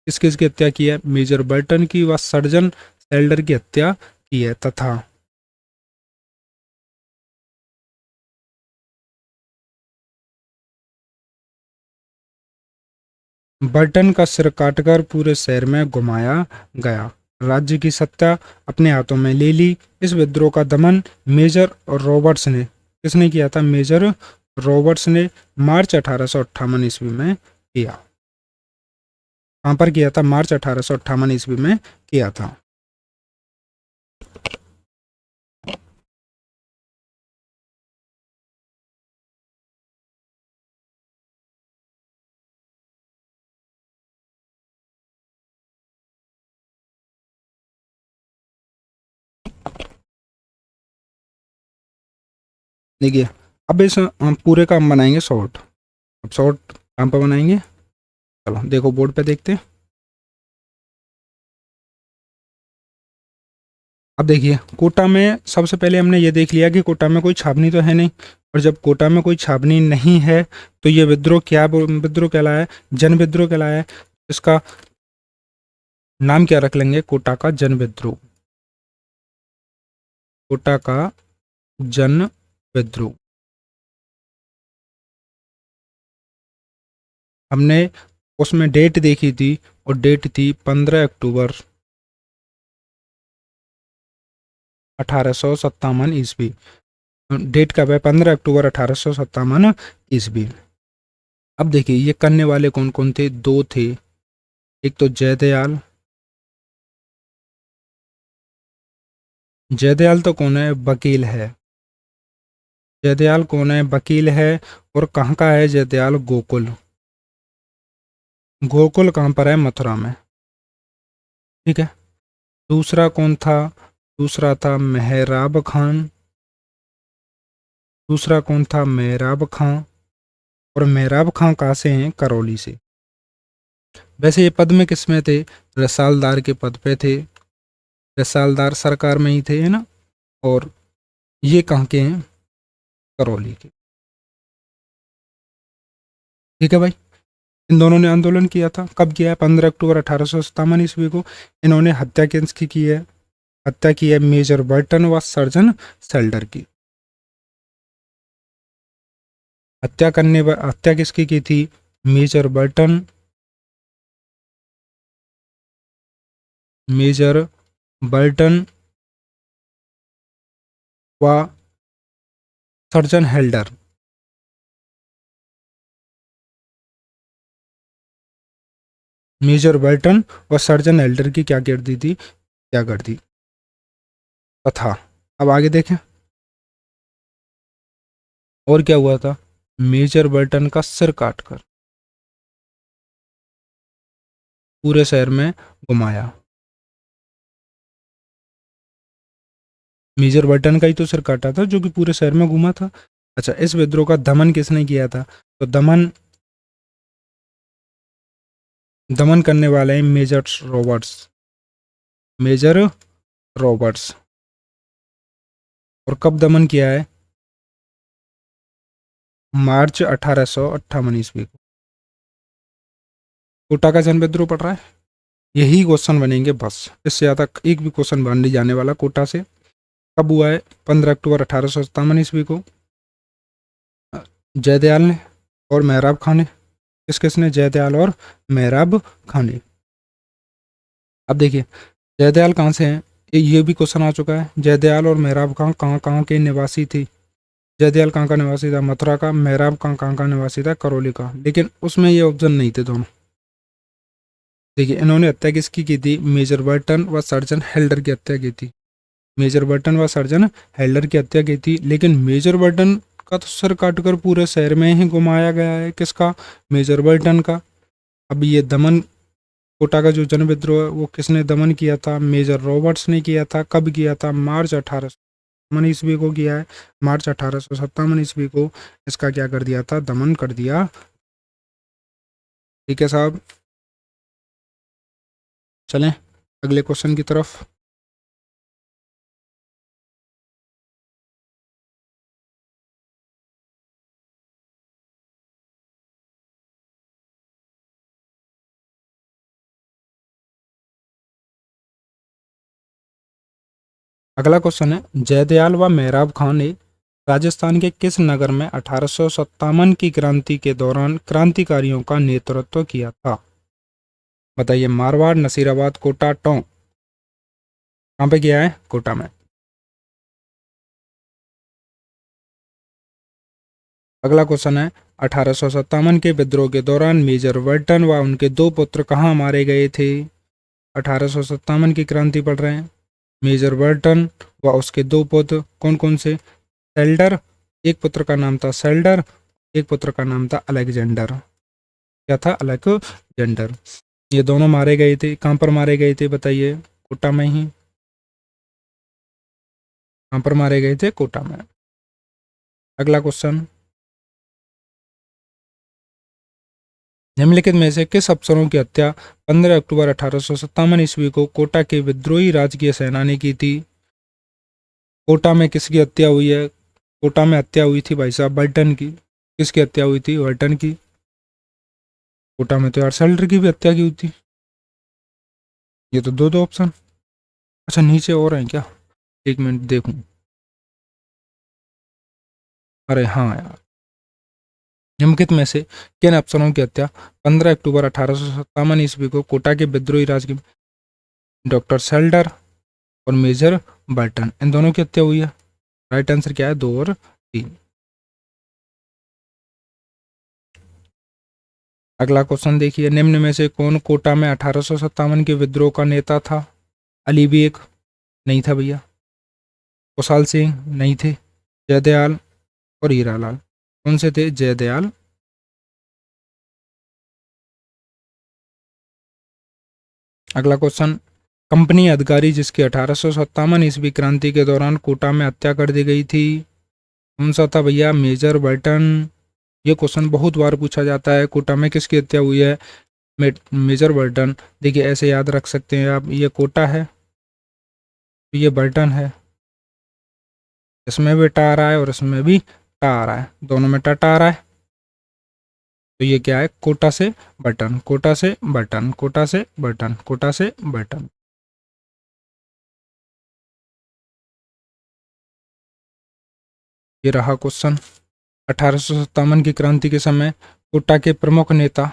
किस किस की हत्या की है? मेजर बर्टन की व सर्जन सेल्डर की हत्या की है। तथा बर्टन का सिर काटकर पूरे शहर में घुमाया गया। राज्य की सत्ता अपने हाथों में ले ली। इस विद्रोह का दमन मेजर रॉबर्ट्स ने, किसने किया था? मेजर रॉबर्ट्स ने मार्च 1858 ईस्वी में किया। कहां पर किया था? मार्च 1858 ईस्वी में किया था। देखिए, अब इस हम पूरे का हम बनाएंगे शॉर्ट। अब शॉर्ट कहाँ पर बनाएंगे? चलो देखो बोर्ड पे देखते हैं। अब देखिए, कोटा में सबसे पहले हमने ये देख लिया कि कोटा में कोई छावनी तो है नहीं, और जब कोटा में कोई छावनी नहीं है तो ये विद्रोह क्या विद्रोह कहलाया है? जन विद्रोह कहलाया है। इसका नाम क्या रख लेंगे? कोटा का जन विद्रोह। कोटा का जन विद्रोह। हमने उसमें डेट देखी थी, और डेट थी 15 अक्टूबर 1857 ईस्वी। डेट कब है? 15 अक्टूबर 1857 ईस्वी। अब देखिए, ये करने वाले कौन कौन थे? दो थे। एक तो जयदयाल। जयदयाल तो कौन है? वकील है। जयदयाल कौन है? वकील है। और कहाँ का है जयदयाल? गोकुल। गोकुल कहाँ पर है? मथुरा में। ठीक है। दूसरा कौन था? दूसरा था मेहराब खान। दूसरा कौन था? मेहराब खां। और मेहराब खां कहाँ से हैं? करौली से। वैसे ये पद में किस में थे? रसालदार के पद पे थे। रसालदार सरकार में ही थे, है ना। और ये कहाँ के हैं? करौली के। ठीक है भाई। इन दोनों ने आंदोलन किया था। कब किया है? 15 अक्टूबर 1857 ईस्वी को। इन्होंने हत्या किसकी की है? हत्या की है मेजर बर्टन व सर्जन सेल्डर की। हत्या किसकी की थी? मेजर बर्टन, मेजर बर्टन व सर्जन हेल्डर। मेजर बर्टन और सर्जन हेल्डर की क्या कर दी थी? क्या कर दी तथा अब आगे देखें और क्या हुआ था। मेजर बर्टन का सिर काटकर पूरे शहर में घुमाया। मेजर बर्टन का ही तो सिर काटा था जो कि पूरे शहर में घुमा था। अच्छा, इस विद्रोह का दमन किसने किया था? तो दमन दमन करने वाले हैं मेजर रॉबर्ट्स। Major Roberts. और कब दमन किया है? मार्च 1858 ईस्वी को। कोटा का जन विद्रोह पड़ रहा है। यही क्वेश्चन बनेंगे बस, इससे ज्यादा एक भी क्वेश्चन बन नहीं जाने वाला कोटा से। कब हुआ है? 15 अक्टूबर 1857 ईस्वी को। जयदयाल ने और मेहराब खां ने। किस किसने? जयदयाल और मेहराब खां ने। अब देखिए, जयदयाल कहाँ से हैं? ये भी क्वेश्चन आ चुका है। जयदयाल और मेहराब खां कहाँ कहाँ के निवासी थे? जयदयाल कहाँ का निवासी था? मथुरा का। मेहराब खां कहाँ का निवासी था? करौली का। लेकिन उसमें ये ऑप्शन नहीं थे दोनों। देखिए, इन्होंने हत्या किसकी की थी? मेजर बर्टन व सर्जन हेल्डर की हत्या की थी। मेजर बर्टन व सर्जन हेल्डर की हत्या की थी। लेकिन मेजर बर्टन का तो सर काटकर पूरे शहर में ही घुमाया गया है। किसका? मेजर बर्टन का। अब ये दमन कोटा का जो जन विद्रोह है वो किसने दमन किया था? मेजर रॉबर्ट्स ने किया था। कब किया था? मार्च 1857 ईस्वी को किया है। मार्च 1857 ईस्वी को इसका क्या कर दिया था? दमन कर दिया। ठीक है साहब, चलें अगले क्वेश्चन की तरफ। अगला क्वेश्चन है, जयदयाल व मेहराब खां ने राजस्थान के किस नगर में 1857 की क्रांति के दौरान क्रांतिकारियों का नेतृत्व किया था? बताइए। मारवाड़, नसीराबाद, कोटा, टोंक। कहाँ पे किया है? कोटा में। अगला क्वेश्चन है, 1857 के विद्रोह के दौरान मेजर वर्टन व उनके दो पुत्र कहाँ मारे गए थे? 1857 की क्रांति पढ़ रहे हैं। मेजर वर्टन व उसके दो पुत्र कौन कौन से? सेल्डर, एक पुत्र का नाम था सेल्डर, एक पुत्र का नाम था अलेक्जेंडर। क्या था? अलेक्जेंडर। ये दोनों मारे गए थे। कहाँ पर मारे गए थे बताइए? कोटा में ही। कहाँ पर मारे गए थे? कोटा में। अगला क्वेश्चन, निम्नलिखित में से किस अफसरों की हत्या 15 अक्टूबर 1857 ईस्वी को कोटा के विद्रोही राजकीय सेना ने की थी? कोटा में किसकी हत्या हुई है? कोटा में हत्या हुई थी भाई साहब बर्टन की। किसकी हत्या हुई थी? बर्टन की। कोटा में तो यार सेल्डर की भी हत्या की हुई थी। ये तो दो दो ऑप्शन। अच्छा नीचे और हैं क्या? एक मिनट देखूं। अरे हाँ यार, निम्नलिखित में से किन अफसरों की हत्या 15 अक्टूबर 1857 ईस्वी को कोटा के विद्रोही राजकीय डॉक्टर सेल्डर और मेजर बर्टन, इन दोनों की हत्या हुई है? राइट आंसर क्या है? 2 और 3। अगला क्वेश्चन देखिए, निम्न में से कौन कोटा में 1857 के विद्रोह का नेता था? अली बेग नहीं था भैया। कुशाल सिंह नहीं थे। जयदयाल और हीरालाल कौन से थे? जयदयाल। अगला क्वेश्चन, कंपनी अधिकारी जिसकी 1857 ईस्वी क्रांति के दौरान कोटा में हत्या कर दी गई थी, कौन सा था भैया? Major Burton. ये क्वेश्चन बहुत बार पूछा जाता है, कोटा में किसकी हत्या हुई है? Major Burton. देखिए ऐसे याद रख सकते हैं आप, ये कोटा है, ये बर्टन है, इसमें भी टा आ रहा है और इसमें भी टा आ रहा है, दोनों में टा आ रहा है, तो ये क्या है? कोटा से बटन, कोटा से बटन, कोटा से बटन, कोटा से बटन। ये रहा क्वेश्चन। 1857 की क्रांति के समय कोटा के प्रमुख नेता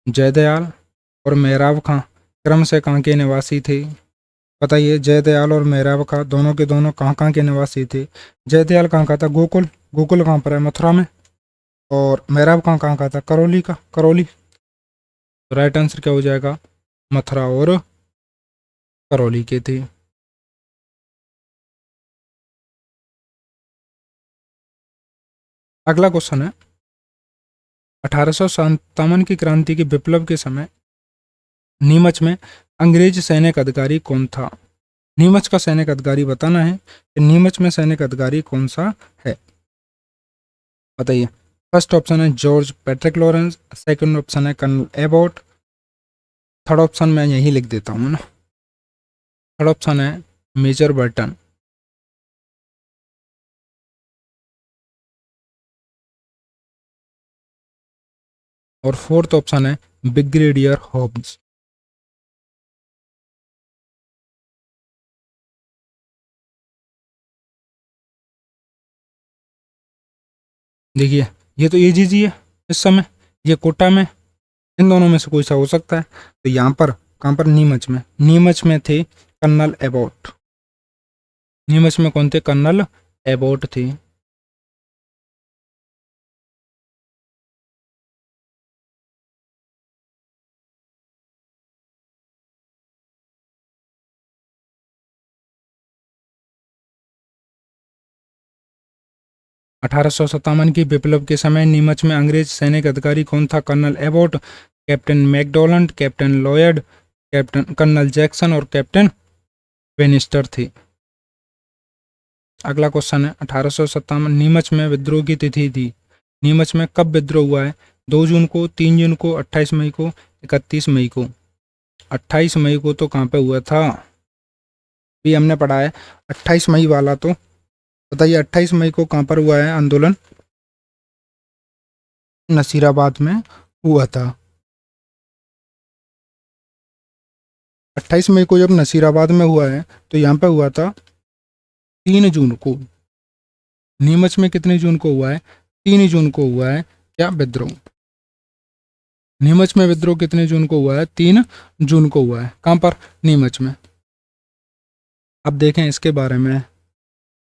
जयदयाल और मेहराब खां क्रम से कहाँ के निवासी थे? बताइए। जयदयाल और मेहराब खां दोनों के दोनों कहाँ के निवासी थे? जयदयाल कहाँ का था? गोकुल। गोकुल कहाँ पर है? मथुरा में। और मेहराब कहाँ का था? करौली का, करौली। तो राइट आंसर क्या हो जाएगा? मथुरा और करौली के थे। अगला क्वेश्चन है, 1857 की क्रांति के विप्लव के समय नीमच में अंग्रेज सैनिक अधिकारी कौन था? नीमच का सैनिक अधिकारी बताना है कि नीमच में सैनिक अधिकारी कौन सा है। बताइए। फर्स्ट ऑप्शन है George Patrick Lawrence, second option है कर्नल एबॉट, थर्ड ऑप्शन मैं यही लिख देता हूँ ना, थर्ड ऑप्शन है मेजर बर्टन, और फोर्थ ऑप्शन है ब्रिगेडियर हॉब्स। देखिए ये तो एजीजी है इस समय, ये कोटा में, इन दोनों में से कोई सा हो सकता है। तो यहाँ पर कहाँ पर? नीमच में। नीमच में थे कर्नल एबॉट। नीमच में कौन थे? कर्नल एबॉट थे। अठारह सौ सत्तावन की विप्लव के समय नीमच में अंग्रेज सैनिक अधिकारी कौन था? Colonel Abbott, captain McDonald, captain Lloyd, captain colonel Jackson और कैप्टन वेनिस्टर थी। अगला क्वेश्चन है 1857 नीमच में विद्रोह की तिथि थी। नीमच में कब विद्रोह हुआ है? 2 जून को, 3 जून को, 28 मई को, 31 मई को। 28 मई को तो कहाँ पे हुआ था? भी हमने पढ़ा है 28 मई वाला, तो बताइए 28 मई को कहाँ पर हुआ है आंदोलन? नसीराबाद में हुआ था। 28 मई को जब नसीराबाद में हुआ है तो यहाँ पे हुआ था 3 जून को। नीमच में कितने जून को हुआ है? 3 जून को हुआ है क्या विद्रोह? नीमच में विद्रोह कितने जून को हुआ है? 3 जून को हुआ है। कहाँ पर? नीमच में। अब देखें इसके बारे में।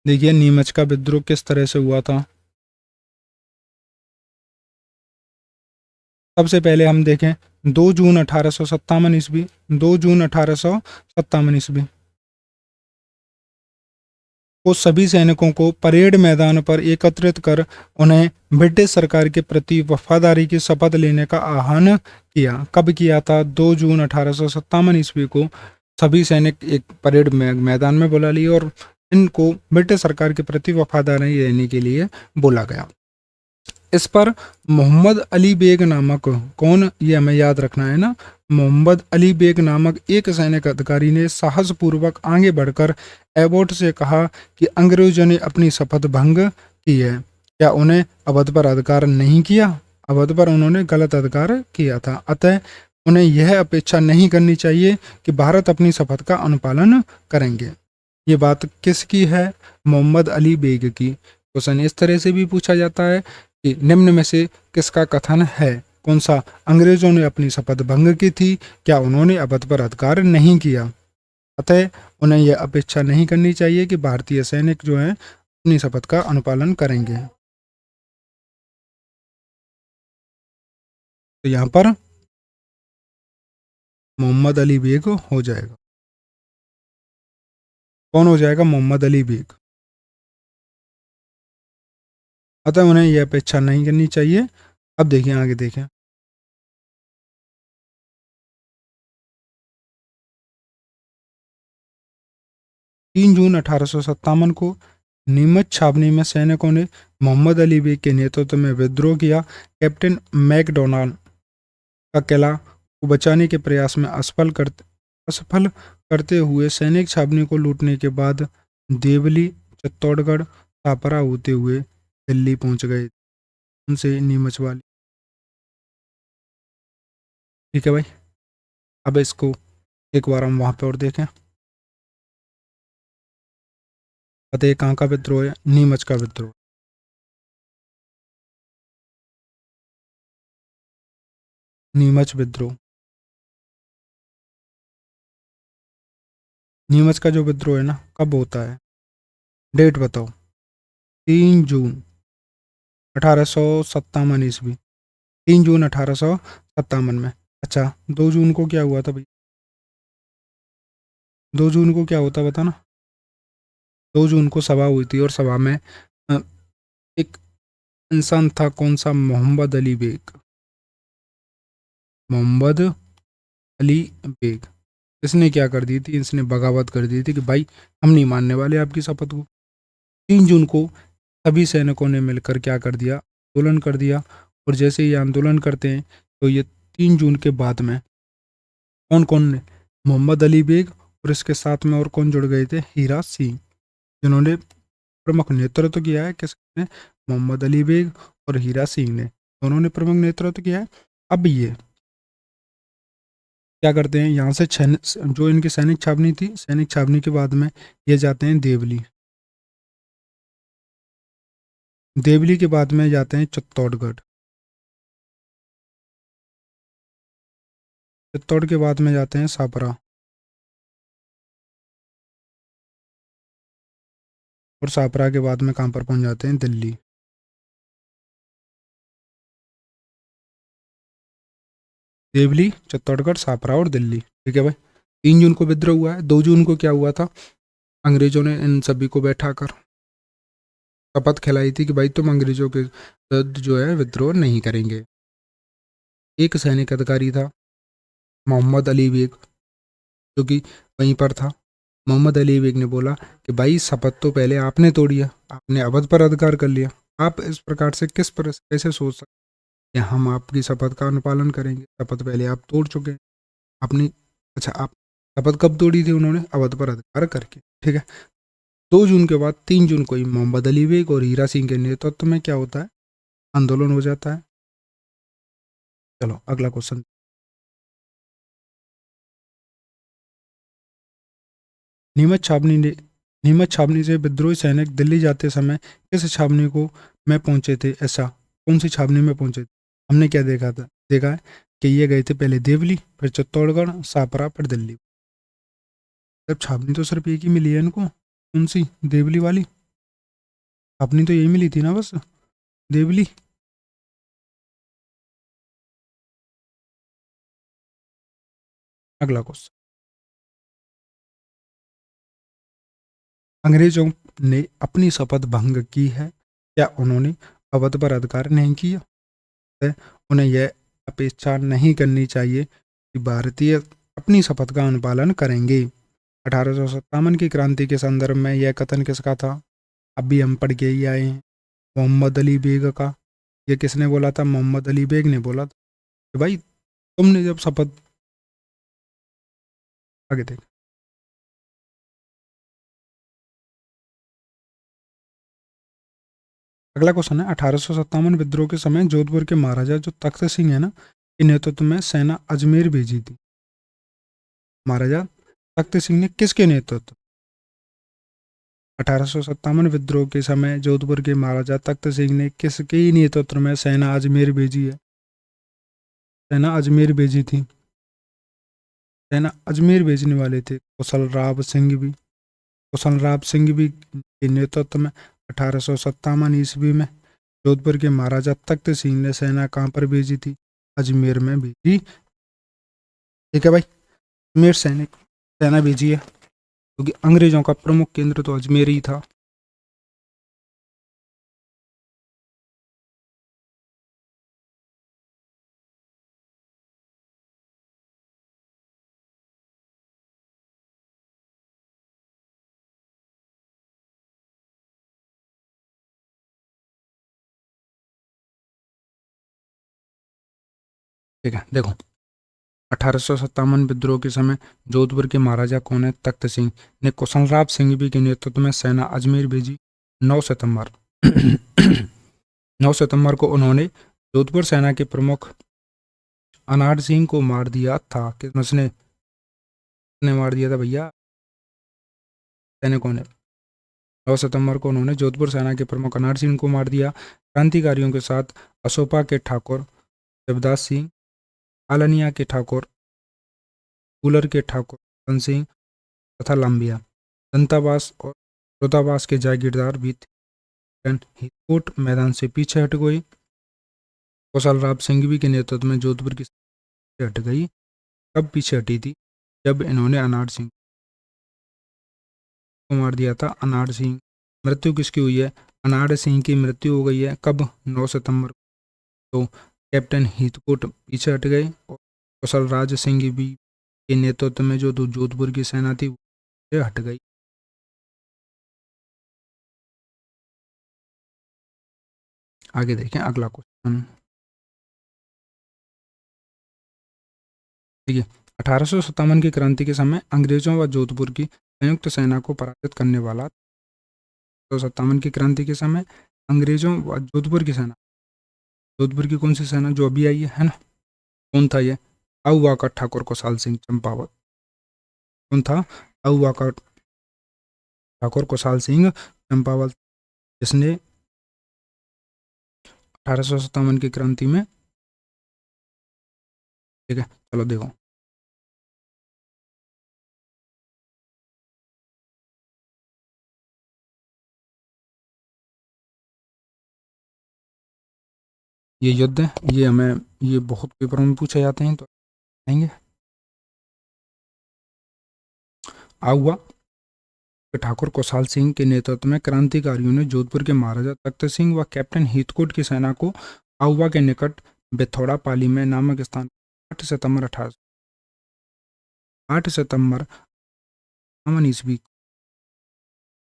देखिए नीमच का विद्रोह किस तरह से हुआ था। सबसे पहले हम देखें 2 जून 1857 ईस्वी। 2 जून 1857 ईस्वी को सभी सैनिकों को परेड मैदान पर एकत्रित कर उन्हें ब्रिटिश सरकार के प्रति वफादारी की शपथ लेने का आह्वान किया। कब किया था? 2 जून 1857 ईस्वी को सभी सैनिक एक परेड मैदान में बुला लिए और इनको ब्रिटिश सरकार के प्रति वफादारी देने के लिए बोला गया। इस पर मोहम्मद अली बेग नामक, कौन, ये हमें याद रखना है ना, मोहम्मद अली बेग नामक एक सैनिक अधिकारी ने साहसपूर्वक आगे बढ़कर एबॉट से कहा कि अंग्रेजों ने अपनी शपथ भंग की है। क्या उन्हें अवध पर अधिकार नहीं किया? अवध पर उन्होंने गलत अधिकार किया था, अतः उन्हें यह अपेक्षा नहीं करनी चाहिए कि भारत अपनी शपथ का अनुपालन करेंगे। ये बात किसकी है? मोहम्मद अली बेग की। क्वेश्चन इस तरह से भी पूछा जाता है कि निम्न में से किसका कथन है? कौन सा? अंग्रेजों ने अपनी शपथ भंग की थी, क्या उन्होंने अवध पर अधिकार नहीं किया, अतः उन्हें यह अपेक्षा नहीं करनी चाहिए कि भारतीय सैनिक जो हैं अपनी शपथ का अनुपालन करेंगे। तो यहाँ पर मोहम्मद अली बेग हो जाएगा। कौन हो जाएगा? मोहम्मद अली बेग। अतः उन्हें यह अपेक्षा नहीं करनी चाहिए। अब देखिए आगे देखें। 3 जून 1857 को नीमच छावनी में सैनिकों ने मोहम्मद अली बेग के नेतृत्व में विद्रोह किया। कैप्टन मैकडोनाल्ड का किला को बचाने के प्रयास में असफल करते हुए सैनिक छावनी को लूटने के बाद देवली, चित्तौड़गढ़, छापरा होते हुए दिल्ली पहुंच गए। उनसे नीमच वाली। ठीक है भाई, अब इसको एक बार हम वहां पे और देखें। बताइए कहाँ का विद्रोह है? नीमच का विद्रोह। नीमच विद्रोह। नीमच का जो विद्रोह है ना, कब होता है? डेट बताओ। 3 जून 1857 ईस्वी। 3 जून 1857 में। अच्छा, 2 जून को क्या हुआ था भाई? 2 जून को क्या होता बता ना। 2 जून को सभा हुई थी और सभा में एक इंसान था। कौन सा? मोहम्मद अली बेग। मोहम्मद अली बेग। इसने क्या कर दी थी? इसने बगावत कर दी थी कि भाई हम नहीं मानने वाले आपकी शपथ को। 3 जून को सभी सैनिकों ने मिलकर क्या कर दिया? आंदोलन कर दिया। और जैसे ये आंदोलन करते हैं तो ये 3 जून के बाद में कौन कौन ने? मोहम्मद अली बेग और इसके साथ में और कौन जुड़ गए थे? हीरा सिंह, जिन्होंने प्रमुख नेतृत्व किया है। किसने? मोहम्मद अली बेग और हीरा सिंह ने, दोनों ने प्रमुख नेतृत्व किया है। अब ये क्या करते हैं? यहाँ से जो इनकी सैनिक छावनी थी, सैनिक छावनी के बाद में ये जाते हैं देवली। देवली के बाद में जाते हैं चित्तौड़गढ़। चित्तौड़ के बाद में जाते हैं छापरा। और छापरा के बाद में कहाँ पर पहुंच जाते हैं? दिल्ली। देवली, चित्तौड़गढ़, छापरा और दिल्ली। ठीक है भाई। 3 जून को विद्रोह हुआ है। 2 जून को क्या हुआ था? अंग्रेजों ने इन सभी को बैठाकर शपथ खिलाई थी कि भाई तुम अंग्रेजों के विरुद्ध जो है विद्रोह नहीं करेंगे। एक सैनिक अधिकारी था मोहम्मद अली बेग, जो कि वहीं पर था। मोहम्मद अली बेग ने बोला कि भाई शपथ तो पहले आपने तोड़ी है, आपने अवध पर अधिकार कर लिया, आप इस प्रकार से कैसे सोच सकते कि हम आपकी शपथ का अनुपालन करेंगे, शपथ पहले आप तोड़ चुके हैं। आपने अच्छा आप शपथ कब तोड़ी थी? उन्होंने अवध पर अधिकार करके, ठीक है। 2 जून के बाद 3 जून को ही मोहम्मद अली बेग और हीरा सिंह के नेतृत्व में क्या होता है? आंदोलन हो जाता है। चलो अगला क्वेश्चन। नीमच छावनी से विद्रोही सैनिक दिल्ली जाते समय किस छावनी को में पहुंचे थे? ऐसा कौन सी छावनी में पहुंचे थे? हमने क्या देखा है कि ये गए थे पहले देवली, फिर चित्तौड़गढ़, सापरा, फिर दिल्ली। तब छावनी तो सिर्फ एक ही मिली है इनको, कौन सी? देवली वाली छावनी तो यही मिली थी ना, बस देवली। अगला क्वेश्चन। अंग्रेजों ने अपनी शपथ भंग की है, क्या उन्होंने अवध पर अधिकार नहीं किया है? उन्हें यह अपेक्षा नहीं करनी चाहिए कि भारतीय अपनी शपथ का अनुपालन करेंगे। 1857 की क्रांति के संदर्भ में यह कथन किसका था? अभी हम पढ़ के ही आए हैं, मोहम्मद अली बेग का। ये किसने बोला था? मोहम्मद अली बेग ने बोला था कि भाई तुमने जब शपथ, आगे देख। अगला क्वेश्चन है, 1857 विद्रोह के समय जोधपुर के महाराजा जो तख्त सिंह है ना, के नेतृत्व में सेना अजमेर भेजी थी। महाराजा तख्त सिंह ने किसके नेतृत्व? 1857 विद्रोह के समय जोधपुर के महाराजा तख्त सिंह ने किसके नेतृत्व में सेना अजमेर भेजी है? सेना अजमेर भेजी थी। सेना अजमेर भेजने वाले थे कुशलराव सिंह भी। कुशलराव सिंह भी के नेतृत्व में 1857 ईस्वी में जोधपुर के महाराजा तख्त सिंह ने सेना कहाँ पर भेजी थी? अजमेर में भेजी। ठीक है भाई, अजमेर सैनिक सेना भेजी है क्योंकि अंग्रेजों का प्रमुख केंद्र तो अजमेर ही था। ठीक है देखो, 1857 विद्रोह के समय जोधपुर के महाराजा कौन है? तख्त सिंह ने कुशलराव सिंह भी के नेतृत्व में सेना अजमेर भेजी। 9 सितंबर 9 सितंबर को उन्होंने जोधपुर सेना के प्रमुख अनाड़ सिंह को मार दिया था। किसने मार दिया था भैया? सैनिकों ने। 9 सितंबर को उन्होंने जोधपुर सेना के प्रमुख अनाड़ सिंह को मार दिया। क्रांतिकारियों के साथ असोपा के ठाकुर देवदास सिंह, आलनिया के ठाकुर, कूलर के ठाकुर रतन सिंह तथा लंबिया, दंतावास और रुदावास के जागीरदार भी थे। हितकोट मैदान से पीछे हट गई। कौशलराव सिंघवी के नेतृत्व में जोधपुर की से हट गई। कब पीछे हटी थी? जब इन्होंने अनाड़ सिंह को मार दिया था। अनाड़ सिंह, मृत्यु किसकी हुई है? अनाड़ सिंह की मृत्यु हो गई है। कब? 9 सितंबर। तो कैप्टन हितकोट पीछे हट गए और कौशलराज सिंह भी के नेतृत्व में जो जोधपुर की सेना थी वो हट गई। आगे देखें अगला क्वेश्चन। ठीक है, 1857 की क्रांति के समय अंग्रेजों व जोधपुर की संयुक्त सेना को पराजित करने वाला। 1857 की क्रांति के समय अंग्रेजों व जोधपुर की सेना, जोधपुर की कौन सी सेना जो अभी आई है ना, कौन था ये? आउवा का ठाकुर कुशाल सिंह चंपावत। कौन था? आउवा का ठाकुर कुशाल सिंह चंपावत, जिसने 1857 की क्रांति में, ठीक है चलो देखो, ये युद्ध है, ये हमें ये बहुत पेपरों में पूछे जाते हैं तो आएंगे। आउवा ठाकुर कुशाल सिंह के नेतृत्व में क्रांतिकारियों ने जोधपुर के महाराजा तख्त सिंह व कैप्टन हितकोट की सेना को आउवा के निकट बेथौड़ा पाली में नामक स्थान 8 सितंबर 8 सितंबर 1951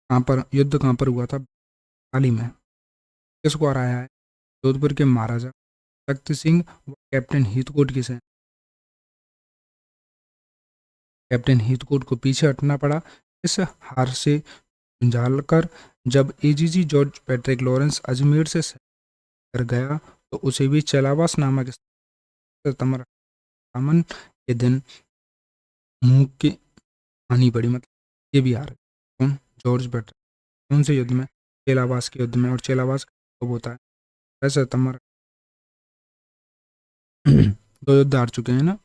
कहाँ पर युद्ध कहाँ पर हुआ था? हाल में। किसको हराया है? जोधपुर के महाराजा तख्त सिंह व कैप्टन हीथकोट की सेना। कैप्टन हीथकोट को पीछे हटना पड़ा। इस हार से झुंझालकर जब AGG George Patrick Lawrence Ajmer से कर गया तो उसे भी चेलावास नामक सितंबर अमन के दिन मुंह की हानि पड़ी। मतलब ये भी हार गया। कौन? George Patrick. कौन से युद्ध में? चेलावास के युद्ध में। और चेलावास कब होता है? सितंबर। दो युद्ध हार चुके हैं ना।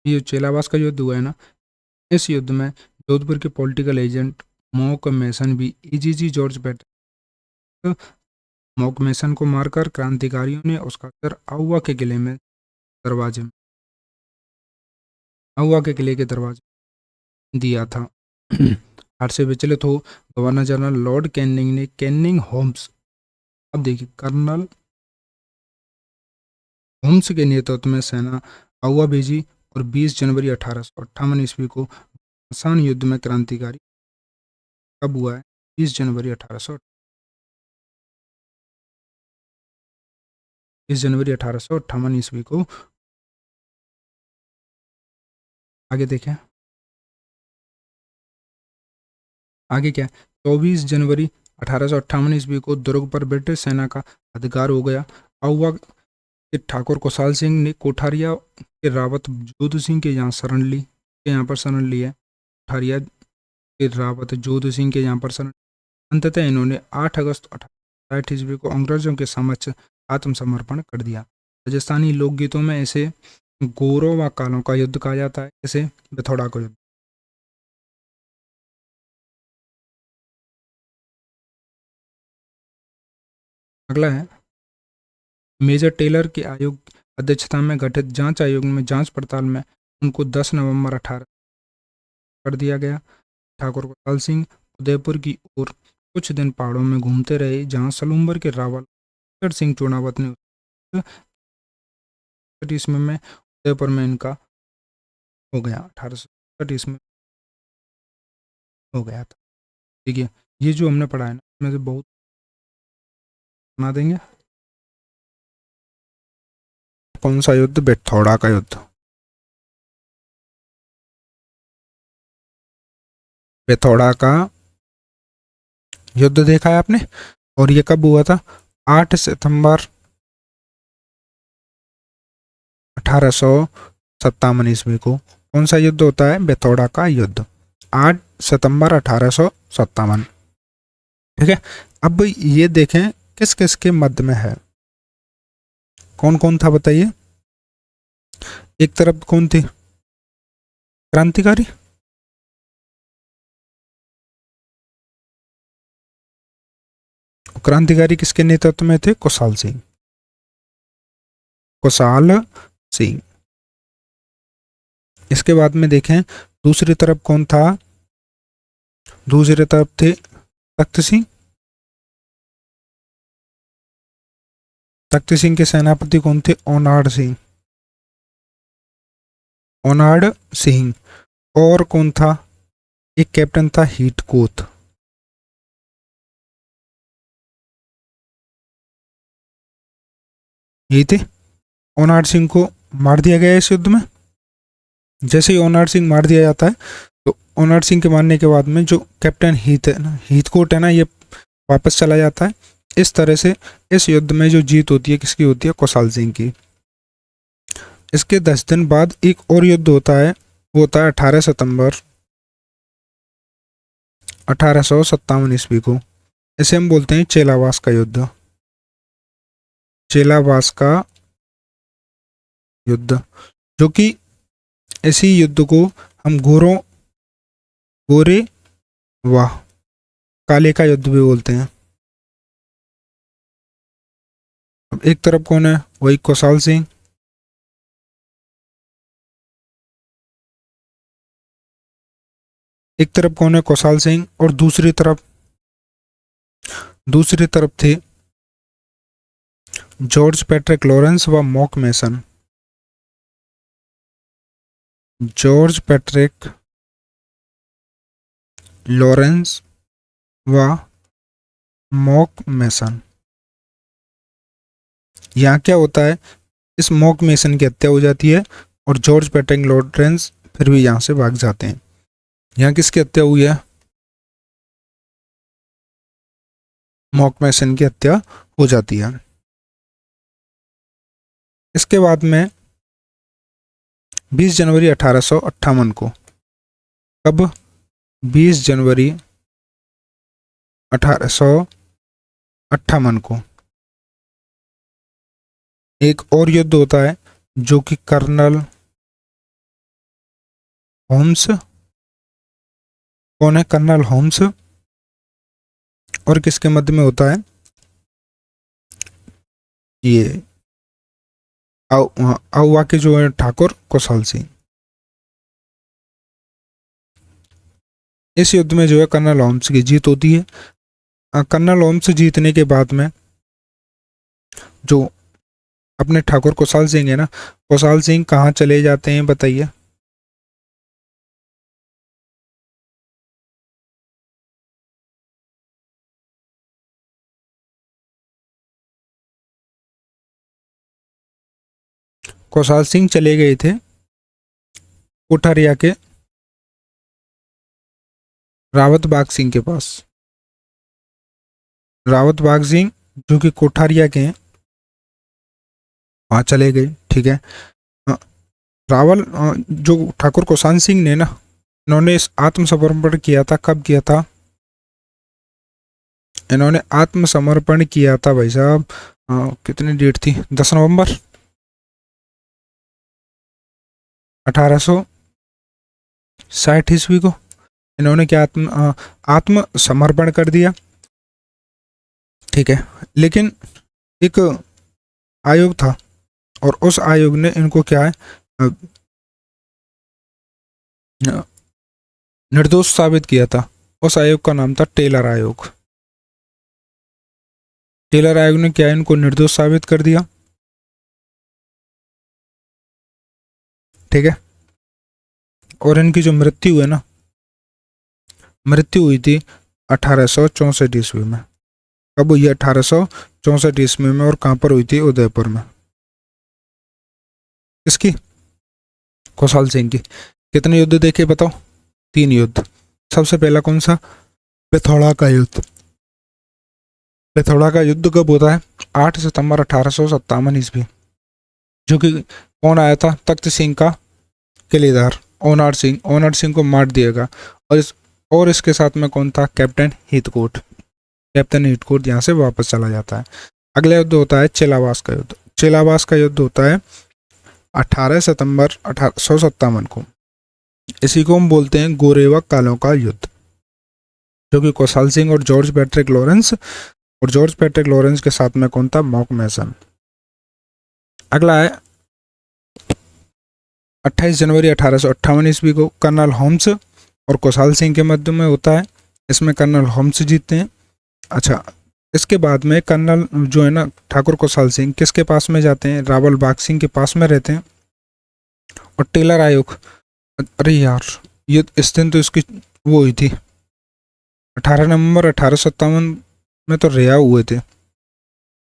ये चेलावास का युद्ध हुआ है ना। इस युद्ध में जोधपुर के पॉलिटिकल एजेंट मॉक मेसन भी AGG George Patrick. Mock mason को मारकर क्रांतिकारियों ने उसका सर आउवा के किले में दरवाजे में आउवा के किले के दरवाजे दिया था। हार से विचलित हो गवर्नर जनरल लॉर्ड कैनिंग ने कैनिंग होम्स, अब देखिए कर्नल होम्स के नेतृत्व में सेना आउवा भेजी और 20 जनवरी 1858 ईस्वी को आसान युद्ध में क्रांतिकारी। कब हुआ है? 20 जनवरी 1858 ईस्वी को। आगे देखें। आगे क्या? 24 जनवरी 1858 ईस्वी को दुर्ग पर ब्रिटिश सेना का अधिकार हो गया। आउवा के ठाकुर कुशाल सिंह ने कोठारिया के रावत जोध सिंह के यहाँ शरण ली। के यहाँ पर शरण ली है। कोठारिया के रावत जोध सिंह के यहाँ पर शरण। अंततः इन्होंने 8 अगस्त 1860 ईस्वी को अंग्रेजों के समक्ष आत्मसमर्पण कर दिया। राजस्थानी लोकगीतों में इसे गोरों व कालों का युद्ध कहा जाता है। इसे बिथौड़ा का युद्ध। अगला है मेजर टेलर के आयोग अध्यक्षता में गठित जांच आयोग में जांच पड़ताल में उनको 10 नवंबर 18 कर दिया गया। ठाकुर कुशाल सिंह उदयपुर की ओर कुछ दिन पहाड़ों में घूमते रहे, जहां सलूम्बर के रावल सिंह चुनावत ने ईस्वी में उदयपुर में इनका हो गया। 1867 ईस्वी में हो गया था। ठीक है, ये जो हमने पढ़ा है ना, इसमें से बहुत बना देंगे। कौन सा युद्ध? बिथौड़ा का युद्ध। बिथौड़ा का युद्ध देखा है आपने। और ये कब हुआ था? 8 सितंबर 1857 ईस्वी को। कौन सा युद्ध होता है? बिथौड़ा का युद्ध। 8 सितंबर 1857। ठीक है, अब ये देखें किस किस के मध्य में है। कौन कौन था बताइए। एक तरफ कौन थी? क्रांतिकारी। क्रांतिकारी किसके नेतृत्व में थे? कुशाल सिंह। कुशाल सिंह। इसके बाद में देखें दूसरी तरफ कौन था? दूसरी तरफ थे तख्त सिंह। तख्त सिंह के सेनापति कौन थे? ओनाड सिंह। ओनाड सिंह। और कौन था? एक कैप्टन था हीथकोट। यही थे। ओनाड सिंह को मार दिया गया इस युद्ध में। जैसे ही ओनाड सिंह मार दिया जाता है तो ओनाड सिंह के मारने के बाद में जो कैप्टन हीथकोट है ना, ये वापस चला जाता है। इस तरह से इस युद्ध में जो जीत होती है किसकी होती है? कुशाल सिंह की। इसके 10 दिन बाद एक और युद्ध होता है, वो होता है 18 सितंबर 1857 ईस्वी को। इसे हम बोलते हैं चेलावास का युद्ध। चेलावास का युद्ध, जो कि इसी युद्ध को हम गोरे व काले का युद्ध भी बोलते हैं। अब एक तरफ कौन है? वही कुशाल सिंह। एक तरफ कौन है? कुशाल सिंह। और दूसरी तरफ थे जॉर्ज पैट्रिक लॉरेंस व mock mason. George Patrick Lawrence व मॉक मेसन। यहाँ क्या होता है, इस मॉक मेसन की हत्या हो जाती है और जॉर्ज पैट्रिक लॉरेंस फिर भी यहाँ से भाग जाते हैं। यहाँ किसकी हत्या हुई है, मॉक मेसन की हत्या हो जाती है। इसके बाद में 20 जनवरी 1858 को, कब, 20 जनवरी 1858 को एक और युद्ध होता है जो कि कर्नल होम्स, कौन है, कर्नल होम्स और किसके मध्य में होता है, ये आउवा के जो है ठाकुर कुशल सिंह। इस युद्ध में जो है कर्नल होम्स की जीत होती है। कर्नल होम्स जीतने के बाद में जो अपने ठाकुर कुशल सिंह है ना, कुशल सिंह कहाँ चले जाते हैं बताइए। कुशल सिंह चले गए थे कोठारिया के रावत बाग सिंह के पास। रावत बाग सिंह जो कि कोठारिया के हैं वहाँ चले गए, ठीक है। जो ठाकुर कुशान सिंह ने ना, इन्होंने इस आत्मसमर्पण किया था, कब किया था, इन्होंने आत्मसमर्पण किया था भाई साहब, कितनी डेट थी, 10 नवंबर 1860 ईस्वी को इन्होंने क्या आत्मसमर्पण कर दिया, ठीक है। लेकिन एक आयोग था और उस आयोग ने इनको क्या है, निर्दोष साबित किया था। उस आयोग का नाम था टेलर आयोग। टेलर आयोग ने क्या, इनको निर्दोष साबित कर दिया, ठीक है। और इनकी जो मृत्यु है ना, मृत्यु हुई थी 1864 ईस्वी में। कब हुई, 1864 ईस्वी में, और कहाँ पर हुई थी, उदयपुर में। किसकी, कुशाल सिंह की। कितने युद्ध देखे बताओ, 3 युद्ध। सबसे पहला कौन सा, पिथौरा का युद्ध। पिथौरा का युद्ध कब होता है, 8 सितंबर 1857 ईस्वी, जो कि कौन आया था, तख्त सिंह का किलेदार ओनार सिंह। ओनार सिंह को मार दिएगा। और इसके साथ में कौन था, कैप्टन हीथकोट। कैप्टन हीथकोट यहाँ से वापस चला जाता है। अगला युद्ध होता है चिलावास का युद्ध। चिलावास का युद्ध होता है 18 सितंबर 1857 को। इसी को हम बोलते हैं गोरेवा कालों का युद्ध, जो कि कुशाल सिंह और जॉर्ज पैट्रिक लॉरेंस, और जॉर्ज पैट्रिक लॉरेंस के साथ में कौन था, मॉक मेसन। अगला है 28 जनवरी 1858 ईस्वी को कर्नल होम्स और कुशाल सिंह के मध्य में होता है। इसमें कर्नल होम्स जीतते हैं। अच्छा, इसके बाद में कर्नल जो है ना ठाकुर कुशाल सिंह किसके पास में जाते हैं, रावल बाग सिंह के पास में रहते हैं। और टेलर आयोग, अरे यार ये इस दिन तो इसकी वो हुई थी, 18 नवंबर 1857 में तो रिहा हुए थे।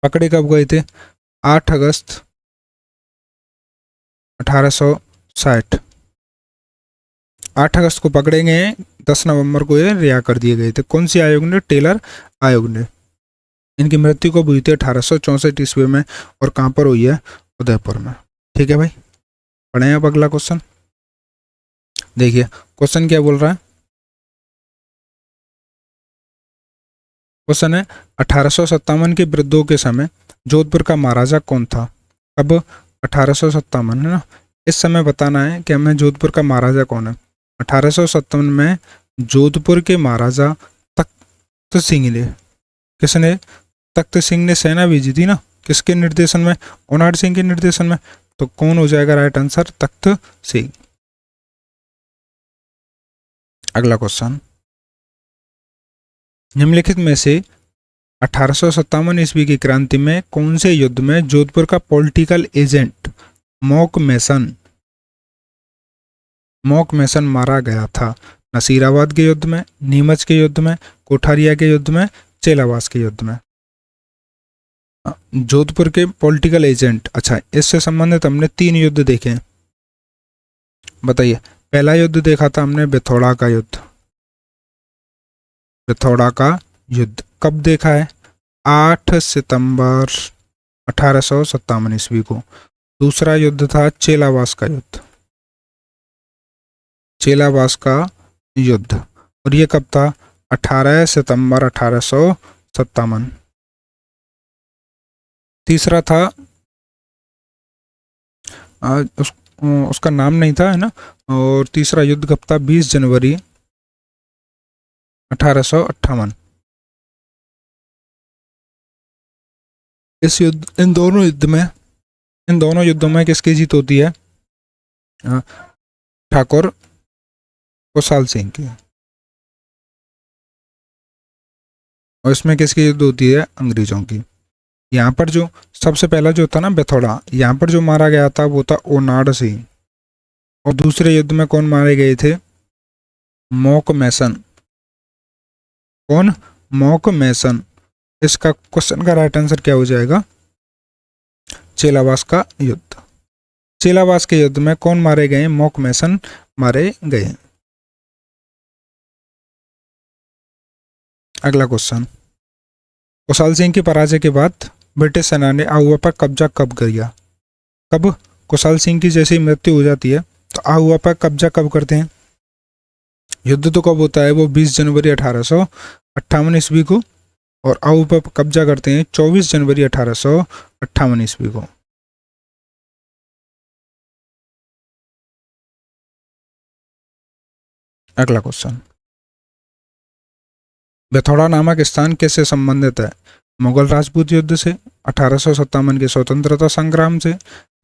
पकड़े कब गए थे, 8 अगस्त 1860। 8 अगस्त को पकड़े गए, 10 नवंबर को ये रिहा कर दिए गए थे। कौन सी आयोग ने, टेलर आयोग ने। इनकी मृत्यु कब हुई थी, 1864 ईस्वी में, और कहाँ पर हुई है, उदयपुर में। ठीक है भाई, पढ़े अब अगला क्वेश्चन। देखिए क्वेश्चन क्या बोल रहा है, क्वेश्चन है 1857 के विद्रोह के समय जोधपुर का महाराजा कौन था। अब 1857 है ना, इस समय बताना है कि हमें जोधपुर का महाराजा कौन है। 1857 में जोधपुर के महाराजा तख्त सिंह ने, किसने, तख्त सिंह ने सेना भेजी थी ना, किसके निर्देशन में, ओनार सिंह के निर्देशन में। तो कौन हो जाएगा राइट आंसर, तख्त सिंह। अगला क्वेश्चन, निम्नलिखित में से 1857 ईस्वी की क्रांति में कौन से युद्ध में जोधपुर का पॉलिटिकल एजेंट मॉक मैसन मारा गया था? नसीराबाद के युद्ध में, नीमच के युद्ध में, कोठारिया के युद्ध में, चेलावास के युद्ध में? जोधपुर के पॉलिटिकल एजेंट। अच्छा, इससे संबंधित हमने 3 युद्ध देखे। बताइए। पहला युद्ध देखा था हमने बिथौड़ा का युद्ध। बिथौड़ा का युद्ध कब देखा है? 8 सितंबर 1857 ईस्वी को। दूसरा युद्ध था चेलावास का युद्ध। चेलावास का युद्ध, और ये कब था? 18 सितंबर 1857। तीसरा था उसका नाम नहीं था, है ना। और तीसरा युद्ध कब था? 20 जनवरी 1858। इन दोनों युद्धों में किसकी जीत होती है? ठाकुर कुशाल सिंह की। और इसमें किसकी युद्ध होती है? अंग्रेजों की। यहाँ पर जो सबसे पहला जो था ना बिथौड़ा, यहाँ पर जो मारा गया था वो था ओनाड सिंह। और दूसरे युद्ध में कौन मारे गए थे? मॉक मैसन। कौन? मॉक मैसन। इसका क्वेश्चन का राइट आंसर क्या हो जाएगा? चेलावास का युद्ध। चेलावास के युद्ध में कौन मारे गए? मॉक मैसन मारे गए। अगला क्वेश्चन, कुशाल सिंह की पराजय के बाद ब्रिटिश सेना ने आहुआ पर कब्जा कब किया? कब? कुशाल सिंह की जैसे ही मृत्यु हो जाती है तो आहुआ पर कब्जा कब करते हैं? युद्ध तो कब होता है? वो 20 जनवरी 1858 ईस्वी को। और आहुआ पर कब्जा करते हैं 24 जनवरी 1858 ईस्वी को। अगला क्वेश्चन, बिथौड़ा नामक स्थान किससे संबंधित है? मुगल राजपूत युद्ध से, 1857 के स्वतंत्रता संग्राम से,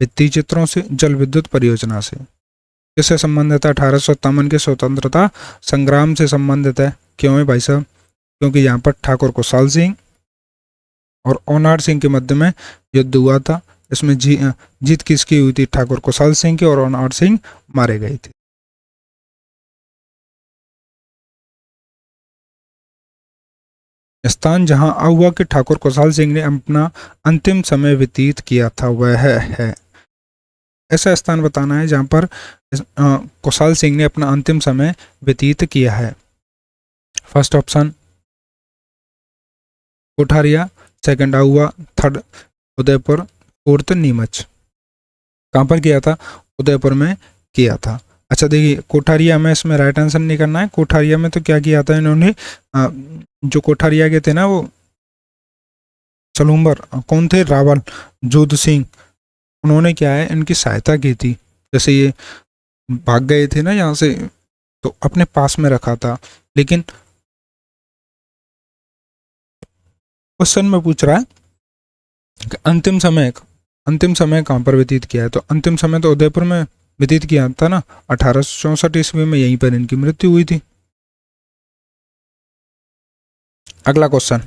भित्ति चित्रों से, जल विद्युत परियोजना से? किससे संबंधित है? 1857 के स्वतंत्रता संग्राम से संबंधित है। क्यों है भाई साहब? क्योंकि यहाँ पर ठाकुर कुशाल सिंह और ओनाड सिंह के मध्य में युद्ध हुआ था। इसमें जीत किसकी हुई थी? ठाकुर कुशाल सिंह की, और ओनाड सिंह मारे गए थे। स्थान जहां आहुआ के ठाकुर कुशाल सिंह ने अपना अंतिम समय व्यतीत किया था वह है। ऐसा स्थान बताना है जहां पर कुशाल सिंह ने अपना अंतिम समय व्यतीत किया है। First option Kotharia, second Ahua, third Udaipur, fourth Neemuch. कहाँ पर किया था? उदयपुर में किया था। अच्छा देखिए, कोठारिया में इसमें राइट आंसर नहीं करना है। कोठारिया में तो क्या किया था इन्होंने? जो कोठारिया के थे ना वो सलूम्बर कौन थे? रावल जोध सिंह। उन्होंने क्या है, इनकी सहायता की थी। जैसे ये भाग गए थे ना यहाँ से, तो अपने पास में रखा था। लेकिन क्वेश्चन में पूछ रहा है कि अंतिम समय कहाँ पर व्यतीत किया है? तो अंतिम समय तो उदयपुर में व्यतीत किया था ना। 1864 ईस्वी में यहीं पर इनकी मृत्यु हुई थी। अगला क्वेश्चन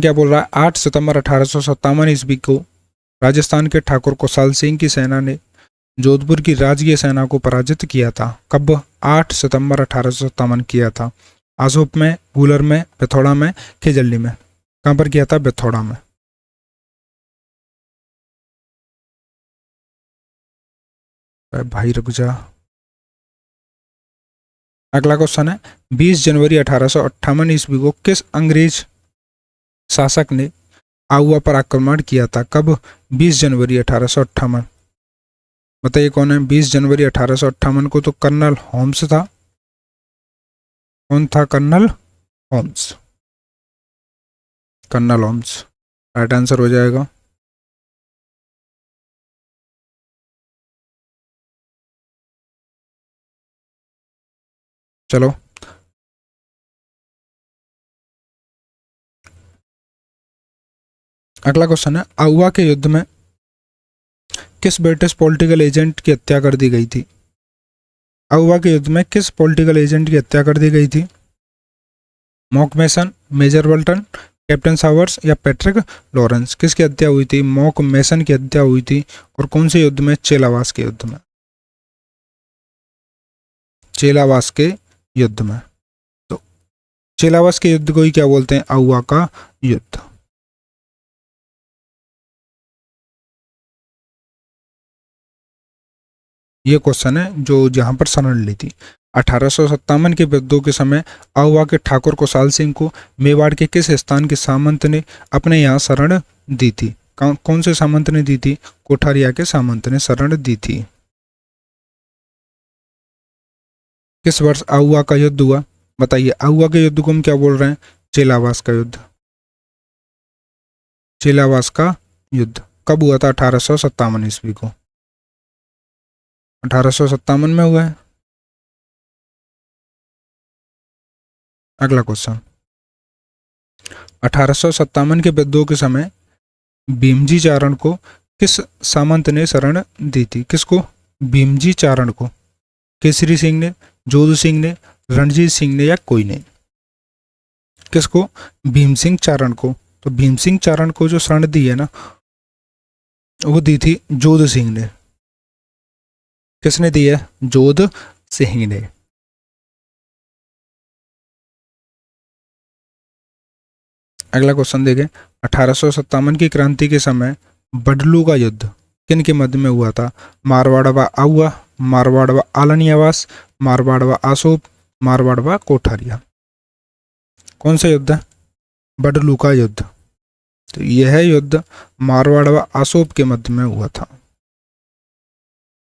क्या बोल रहा है? 8 सितंबर 1857 ईस्वी को राजस्थान के ठाकुर कुशाल सिंह की सेना ने जोधपुर की राजकीय सेना को पराजित किया था। कब? 8 सितंबर 1857 किया था। आसोप में, भूलर में, बिथौड़ा में, खिजल्ली में? कहाँ पर किया था? बिथौड़ा में। भाई रुक जा। अगला क्वेश्चन है, 20 जनवरी 1858 ईस्वी को किस अंग्रेज शासक ने आहुआ पर आक्रमण किया था? कब? 20 जनवरी 1858। बताइए कौन है? 20 जनवरी 1858 को तो कर्नल होम्स था। कौन था? Colonel Holmes. Colonel Holmes right answer हो जाएगा। चलो अगला क्वेश्चन है, आहुआ के युद्ध में किस ब्रिटिश पॉलिटिकल एजेंट की हत्या कर दी गई थी? आहुआ के युद्ध में किस पॉलिटिकल एजेंट की हत्या कर दी गई थी? Monck Mason, major Walton, captain Showers या पैट्रिक लॉरेंस। किसकी हत्या हुई थी? मॉक मेसन की हत्या हुई थी। और कौन से युद्ध में? चेलावास के युद्ध में। चेलावास के युद्ध में। तो चेलावास के युद्ध को ही क्या बोलते हैं? आउवा का युद्ध। ये क्वेश्चन है जो जहां पर शरण ली थी। 1857 के विद्रोह के समय आहुआ के ठाकुर कुशाल सिंह को मेवाड़ के किस स्थान के सामंत ने अपने यहाँ शरण दी थी? कौन से सामंत ने दी थी? कोठारिया के सामंत ने शरण दी थी। किस वर्ष आहुआ का युद्ध हुआ? बताइए। आहुआ के युद्ध को हम क्या बोल रहे हैं? चेलावास का युद्ध। चेलावास का युद्ध कब हुआ था? 1857 ईस्वी को। 1857 में हुआ है। अगला क्वेश्चन, 1857 के विद्रोह के समय भीमजी चारण को किस सामंत ने शरण दी थी? किसको? भीमजी चारण को। केसरी सिंह ने, जोध सिंह ने, रणजीत सिंह ने या कोई ने? किसको? भीम सिंह चारण को। तो भीम सिंह चारण को जो शरण दी है ना, वो दी थी जोध सिंह ने। किसने दी है? जोध सिंह ने। अगला क्वेश्चन देखें, 1857 की क्रांति के समय बडलू का युद्ध किन के मध्य में हुआ था? मारवाड़ व आहुआ, मारवाड़ व आलनियावास, मारवाड़ व आसोप, मारवाड़ व कोठारिया। कौन सा युद्ध है? बडलू का युद्ध। तो यह युद्ध मारवाड़ व आसोप के मध्य में हुआ था।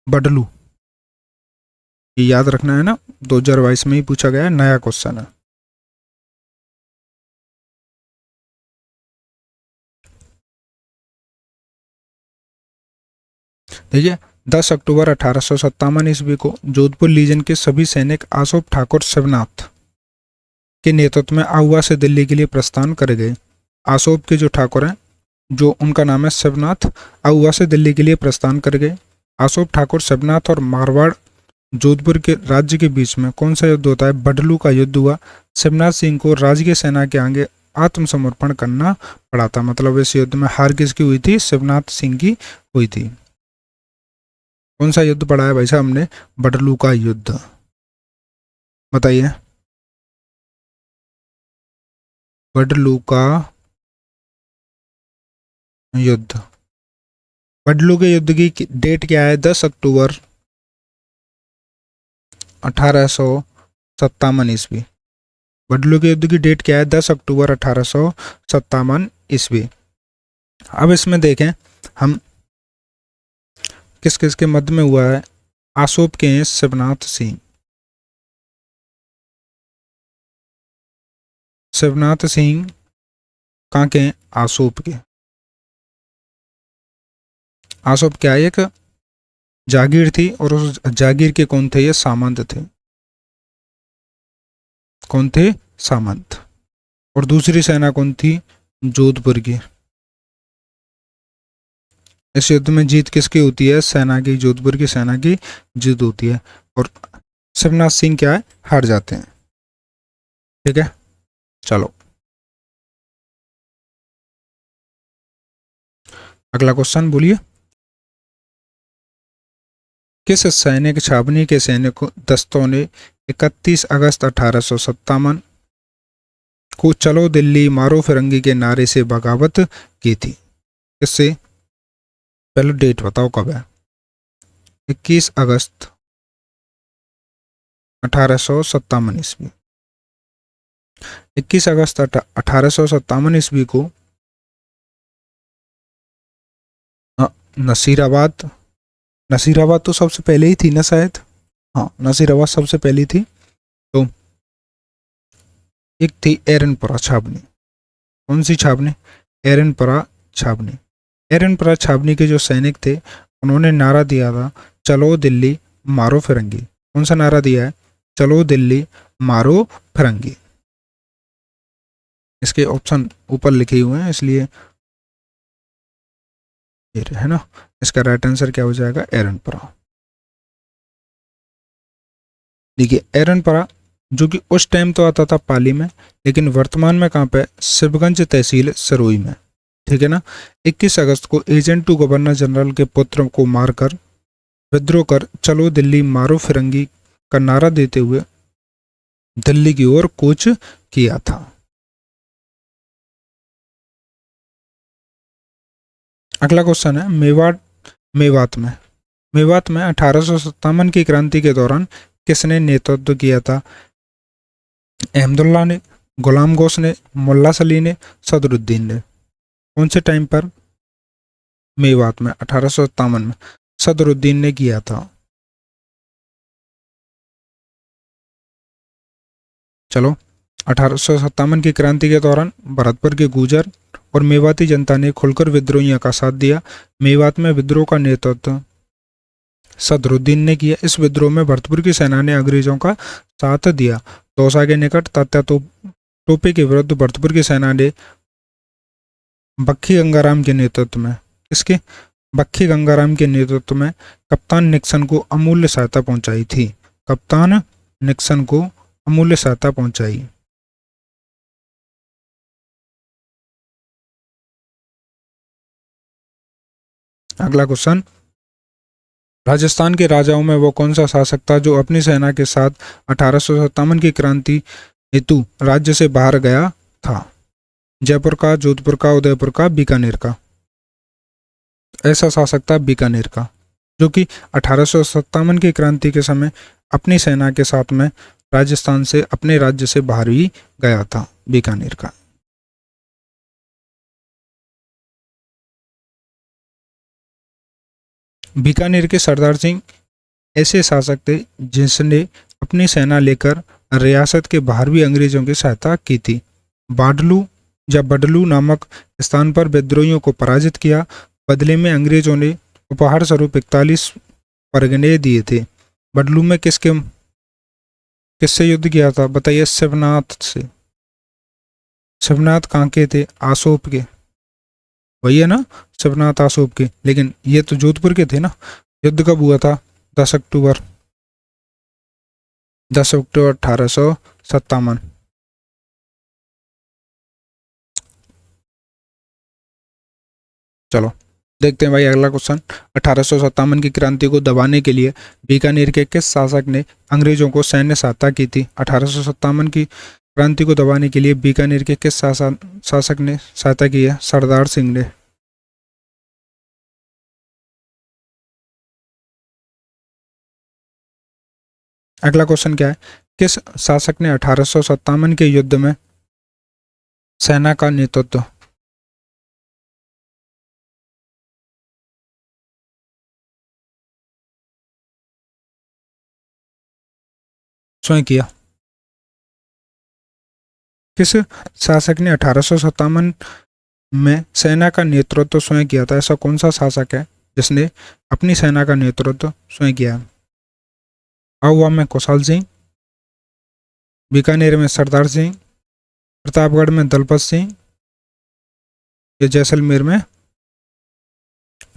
बडलू, ये याद रखना है ना, 2022 में ही पूछा गया है, नया क्वेश्चन है। देखिए, 10 अक्टूबर 1857 ईस्वी को जोधपुर लीजन के सभी सैनिक आसोप ठाकुर शिवनाथ के नेतृत्व में आहुआ से दिल्ली के लिए प्रस्थान कर गए। आसोप के जो ठाकुर हैं, जो उनका नाम है शिवनाथ, आहुआ से दिल्ली के लिए प्रस्थान कर गए। आसोप ठाकुर शिवनाथ और मारवाड़ जोधपुर के राज्य के बीच में कौन सा युद्ध होता है? बडलू का युद्ध हुआ। शिवनाथ सिंह को राजकीय सेना के आगे आत्मसमर्पण करना पड़ा था। मतलब इस युद्ध में हार किसकी हुई थी? शिवनाथ सिंह की हुई थी। कौन सा युद्ध पढ़ा है भाई साहब हमने? बडलू का युद्ध। बताइए। बडलू का युद्ध। बडलू के युद्ध की डेट क्या है? 10 अक्टूबर 1857 ईस्वी। बडलू के युद्ध की डेट क्या है? 10 अक्टूबर 1857 ईस्वी। अब इसमें देखें हम किस किस के मध्य में हुआ है। आसोप के हैं शिवनाथ सिंह। शिवनाथ सिंह कहाँ के हैं? आसोप के। आसोप क्या है? एक जागीर थी और उस जागीर के कौन थे? ये सामंत थे। कौन थे? सामंत। और दूसरी सेना कौन थी? जोधपुर की। इस युद्ध में जीत किसकी होती है? सेना की, जोधपुर की सेना की जीत होती है। और शिवनाथ सिंह क्या है? हार जाते हैं। ठीक है, चलो अगला क्वेश्चन बोलिए। किस सैनिक छावनी के सैनिक दस्तों ने 31 अगस्त 1857 को चलो दिल्ली मारो फिरंगी के नारे से बगावत की थी? इससे पहले डेट बताओ कब है? 21 अगस्त 1857 ईस्वी। 21 अगस्त 1857 ईस्वी को नसीराबाद, नसीराबाद तो सबसे पहले ही थी ना शायद। हाँ, नसीराबाद सबसे पहली थी। तो एक थी एरनपुरा छावनी। कौन सी छावनी? एरनपुरा छावनी। एरनपुरा छावनी के जो सैनिक थे, उन्होंने नारा दिया था, चलो दिल्ली मारो फिरंगी। कौन सा नारा दिया है? चलो दिल्ली मारो फिरंगी। इसके ऑप्शन ऊपर लिखे हुए हैं, इसलिए ये है ना। इसका राइट आंसर क्या हो जाएगा? एरनपुरा। देखिए, एरनपुरा जो कि उस टाइम तो आता था पाली में, लेकिन वर्तमान में कहाँ पे, शिवगंज तहसील सिरोही में। ठीक है ना। 21 अगस्त को एजेंट टू गवर्नर जनरल के पुत्र को मारकर विद्रोह कर चलो दिल्ली मारो फिरंगी का नारा देते हुए दिल्ली की ओर कूच किया था। अगला क्वेश्चन है मेवात में 1857 की क्रांति के दौरान किसने नेतृत्व किया था? अहमदुल्ला ने, गुलाम गौस ने, मुल्ला सली ने, सदरुद्दीन ने। कौन से टाइम पर? मेवात में 1857 में सदरुद्दीन ने किया था। चलो, 1857 की क्रांति के दौरान भरतपुर के गुर्जर और मेवाती जनता ने खुलकर विद्रोहियों का साथ दिया। मेवात में विद्रोह का नेतृत्व सदरुद्दीन ने किया। इस विद्रोह में भरतपुर की सेना ने अंग्रेजों का साथ दिया। दौसा के निकट तात्या टोपे के विरुद्ध भरतपुर की सेना ने बक्खी गंगाराम के नेतृत्व में, इसके बक्खी गंगाराम के नेतृत्व में कप्तान निक्सन को अमूल्य सहायता पहुंचाई थी। कप्तान निक्सन को अमूल्य सहायता पहुंचाई। अगला क्वेश्चन, राजस्थान के राजाओं में वो कौन सा शासक था जो अपनी सेना के साथ 1857 की क्रांति हेतु राज्य से बाहर गया था? जयपुर का, जोधपुर का, उदयपुर का, बीकानेर का। ऐसा शासक था बीकानेर का, जो कि 1857 की क्रांति के समय अपनी सेना के साथ में राजस्थान से, अपने राज्य से बाहर ही गया था, बीकानेर का। बीकानेर के सरदार सिंह ऐसे शासक थे जिसने अपनी सेना लेकर रियासत के बाहर भी अंग्रेजों की सहायता की थी। बाडलू या बडलू नामक स्थान पर विद्रोहियों को पराजित किया। बदले में अंग्रेजों ने उपहार स्वरूप 41 परगने दिए थे। बडलू में किससे युद्ध किया था? बताइए। शिवनाथ से। शिवनाथ कहाँ के थे? आसोप के। वही है ना, शिवनाथ आसोप के। लेकिन ये तो जोधपुर के थे ना। युद्ध कब हुआ था? 10 अक्टूबर 1857। चलो देखते हैं भाई अगला क्वेश्चन। 1857 की क्रांति को दबाने के लिए बीकानेर के किस शासक ने अंग्रेजों को सैन्य सहायता की थी? 1857 की क्रांति को दबाने के लिए बीकानेर के किस शासक ने सहायता की है? सरदार सिंह ने। अगला क्वेश्चन क्या है? किस शासक ने 1857 के युद्ध में सेना का नेतृत्व स्वयं किया? किस शासक ने 1857 में सेना का नेतृत्व स्वयं किया था? ऐसा कौन सा शासक है जिसने अपनी सेना का नेतृत्व स्वयं किया? आउवा में कुशाल सिंह, बीकानेर में सरदार सिंह, प्रतापगढ़ में दलपत सिंह, या जैसलमेर में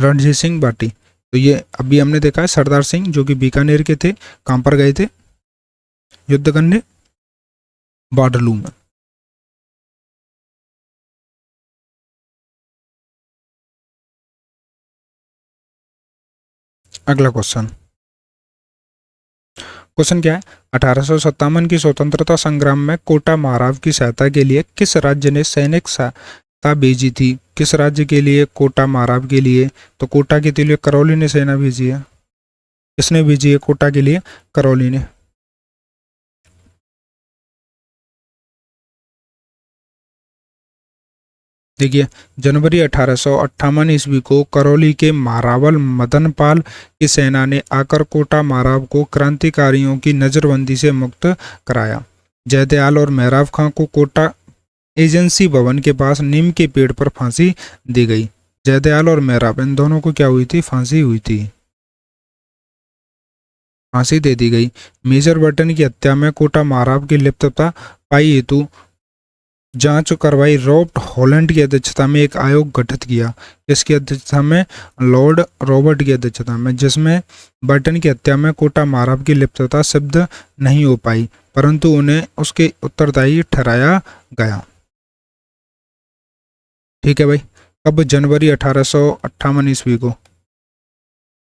रणजीत सिंह बाटी। तो ये अभी हमने देखा है सरदार सिंह जो कि बीकानेर के थे। कहां पर गए थे युद्ध करने? बाडलू में। अगला क्वेश्चन क्या है? 1857 की स्वतंत्रता संग्राम में कोटा माराव की सहायता के लिए किस राज्य ने सैनिक सहायता भेजी थी? किस राज्य के लिए कोटा माराव के लिए? तो कोटा के लिए करौली ने सेना भेजी है। किसने भेजी है कोटा के लिए? करौली ने। देखिए, जनवरी 1858 ईस्वी को करौली के मारावल मदनपाल की सेना ने आकर कोटा माराव को क्रांतिकारियों की नजरबंदी से मुक्त कराया। जयदयाल और मेहराब खां को कोटा एजेंसी भवन के पास नीम के पेड़ पर फांसी दी गई। जयदयाल और मेहराब, इन दोनों को क्या हुई थी? फांसी हुई थी, फांसी दे दी गई। मेजर बर्टन की हत्या में कोटा माराव की लिप्तता पाई हेतु जांच करवाई। रॉबर्ट हॉलैंड की अध्यक्षता में एक आयोग गठित किया। इसकी अध्यक्षता में लॉर्ड रॉबर्ट की अध्यक्षता में, जिसमें बर्टन की हत्या में कोटा माराव की लिप्तता सिद्ध नहीं हो पाई, परंतु उन्हें उसके उत्तरदायी ठहराया गया। ठीक है भाई। कब? जनवरी 1858 ईस्वी को।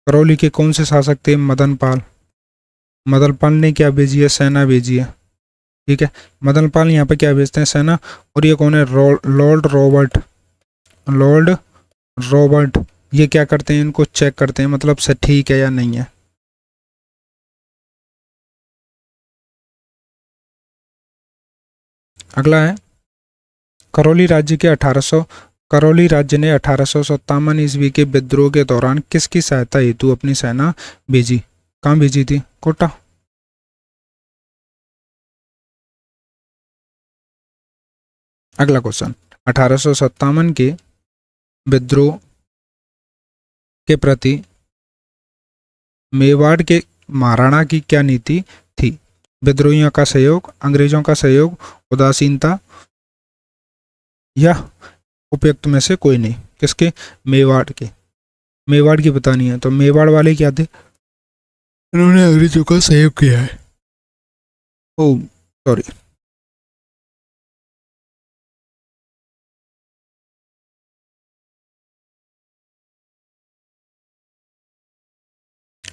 करौली के कौन से शासक थे? मदन पाल। मदन पाल ने क्या भेजी है? सेना भेजी है। ठीक है, मदन पाल यहाँ पे क्या भेजते हैं? सेना। और ये कौन है? Lord Robert. लॉर्ड रॉबर्ट ये क्या करते हैं? इनको चेक करते हैं, मतलब से ठीक है या नहीं है। अगला है करौली राज्य ने 1857 ईस्वी के विद्रोह के दौरान किसकी सहायता हेतु अपनी सेना भेजी? कहाँ भेजी थी? कोटा। अगला क्वेश्चन, 1857 के विद्रोह के प्रति मेवाड़ के महाराणा की क्या नीति थी? विद्रोहियों का सहयोग, अंग्रेजों का सहयोग, उदासीनता, या उपयुक्त में से कोई नहीं। किसके? मेवाड़ के। मेवाड़ की बतानी है तो मेवाड़ वाले क्या थे? उन्होंने अंग्रेजों का सहयोग किया है। ओ सॉरी।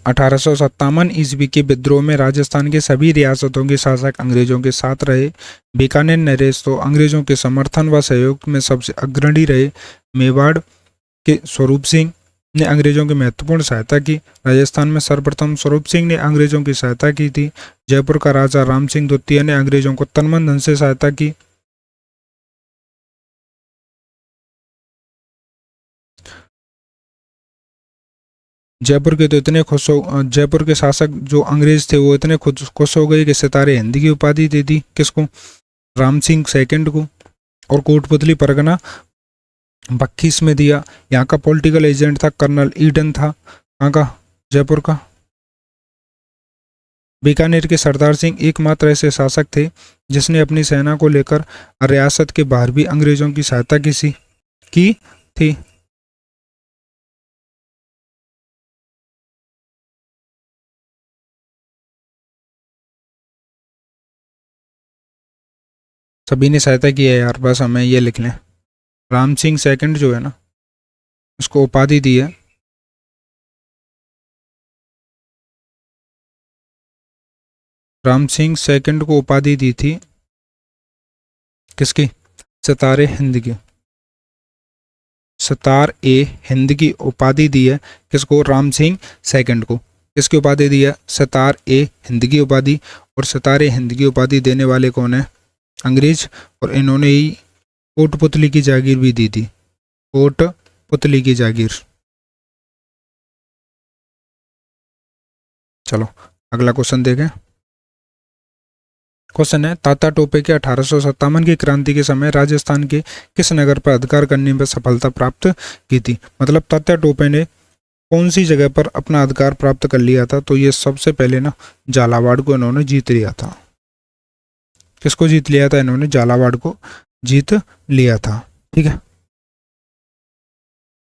1857 ईस्वी के विद्रोह में राजस्थान के सभी रियासतों के शासक अंग्रेजों के साथ रहे। बीकानेर नरेश तो अंग्रेजों के समर्थन व सहयोग में सबसे अग्रणी रहे। मेवाड़ के स्वरूप सिंह ने अंग्रेजों की महत्वपूर्ण सहायता की। राजस्थान में सर्वप्रथम स्वरूप सिंह ने अंग्रेजों की सहायता की थी। जयपुर का राजा राम सिंह द्वितीय ने अंग्रेजों को तन मन धन से सहायता की। जयपुर के तो इतने खुश हो, जयपुर के शासक जो अंग्रेज थे वो इतने खुश हो गए कि सितारे हिंद की उपाधि दे दी। किसको? राम सिंह सेकंड को। और कोटपुतली परगना बख्शीश में दिया। यहाँ का पॉलिटिकल एजेंट था कर्नल ईडन था। कहाँ का? जयपुर का। बीकानेर के सरदार सिंह एकमात्र ऐसे शासक थे जिसने अपनी सेना को लेकर रियासत के बाहर भी अंग्रेजों की सहायता की थी। सभी ने सहायता की है यार, बस हमें ये लिख लें। राम सिंह सेकंड जो है ना, उसको उपाधि दी है। राम सिंह सेकंड को उपाधि दी थी किसकी? सितारे हिंद की। सितार ए हिंद की उपाधि दी है किसको? राम सिंह सेकंड को। किसकी उपाधि दी है? सितार ए हिंद की उपाधि। और सितारे हिंद की उपाधि देने वाले कौन है? अंग्रेज। और इन्होंने ही कोटपुतली की जागीर भी दी थी। कोटपुतली की जागीर। चलो अगला क्वेश्चन देखें। क्वेश्चन है, तात्या टोपे के 1857 की क्रांति के समय राजस्थान के किस नगर पर अधिकार करने में सफलता प्राप्त की थी? मतलब तात्या टोपे ने कौन सी जगह पर अपना अधिकार प्राप्त कर लिया था? तो ये सबसे पहले ना झालावाड़ को इन्होंने जीत लिया था। किसको जीत लिया था इन्होंने? झालावाड़ को जीत लिया था। ठीक है,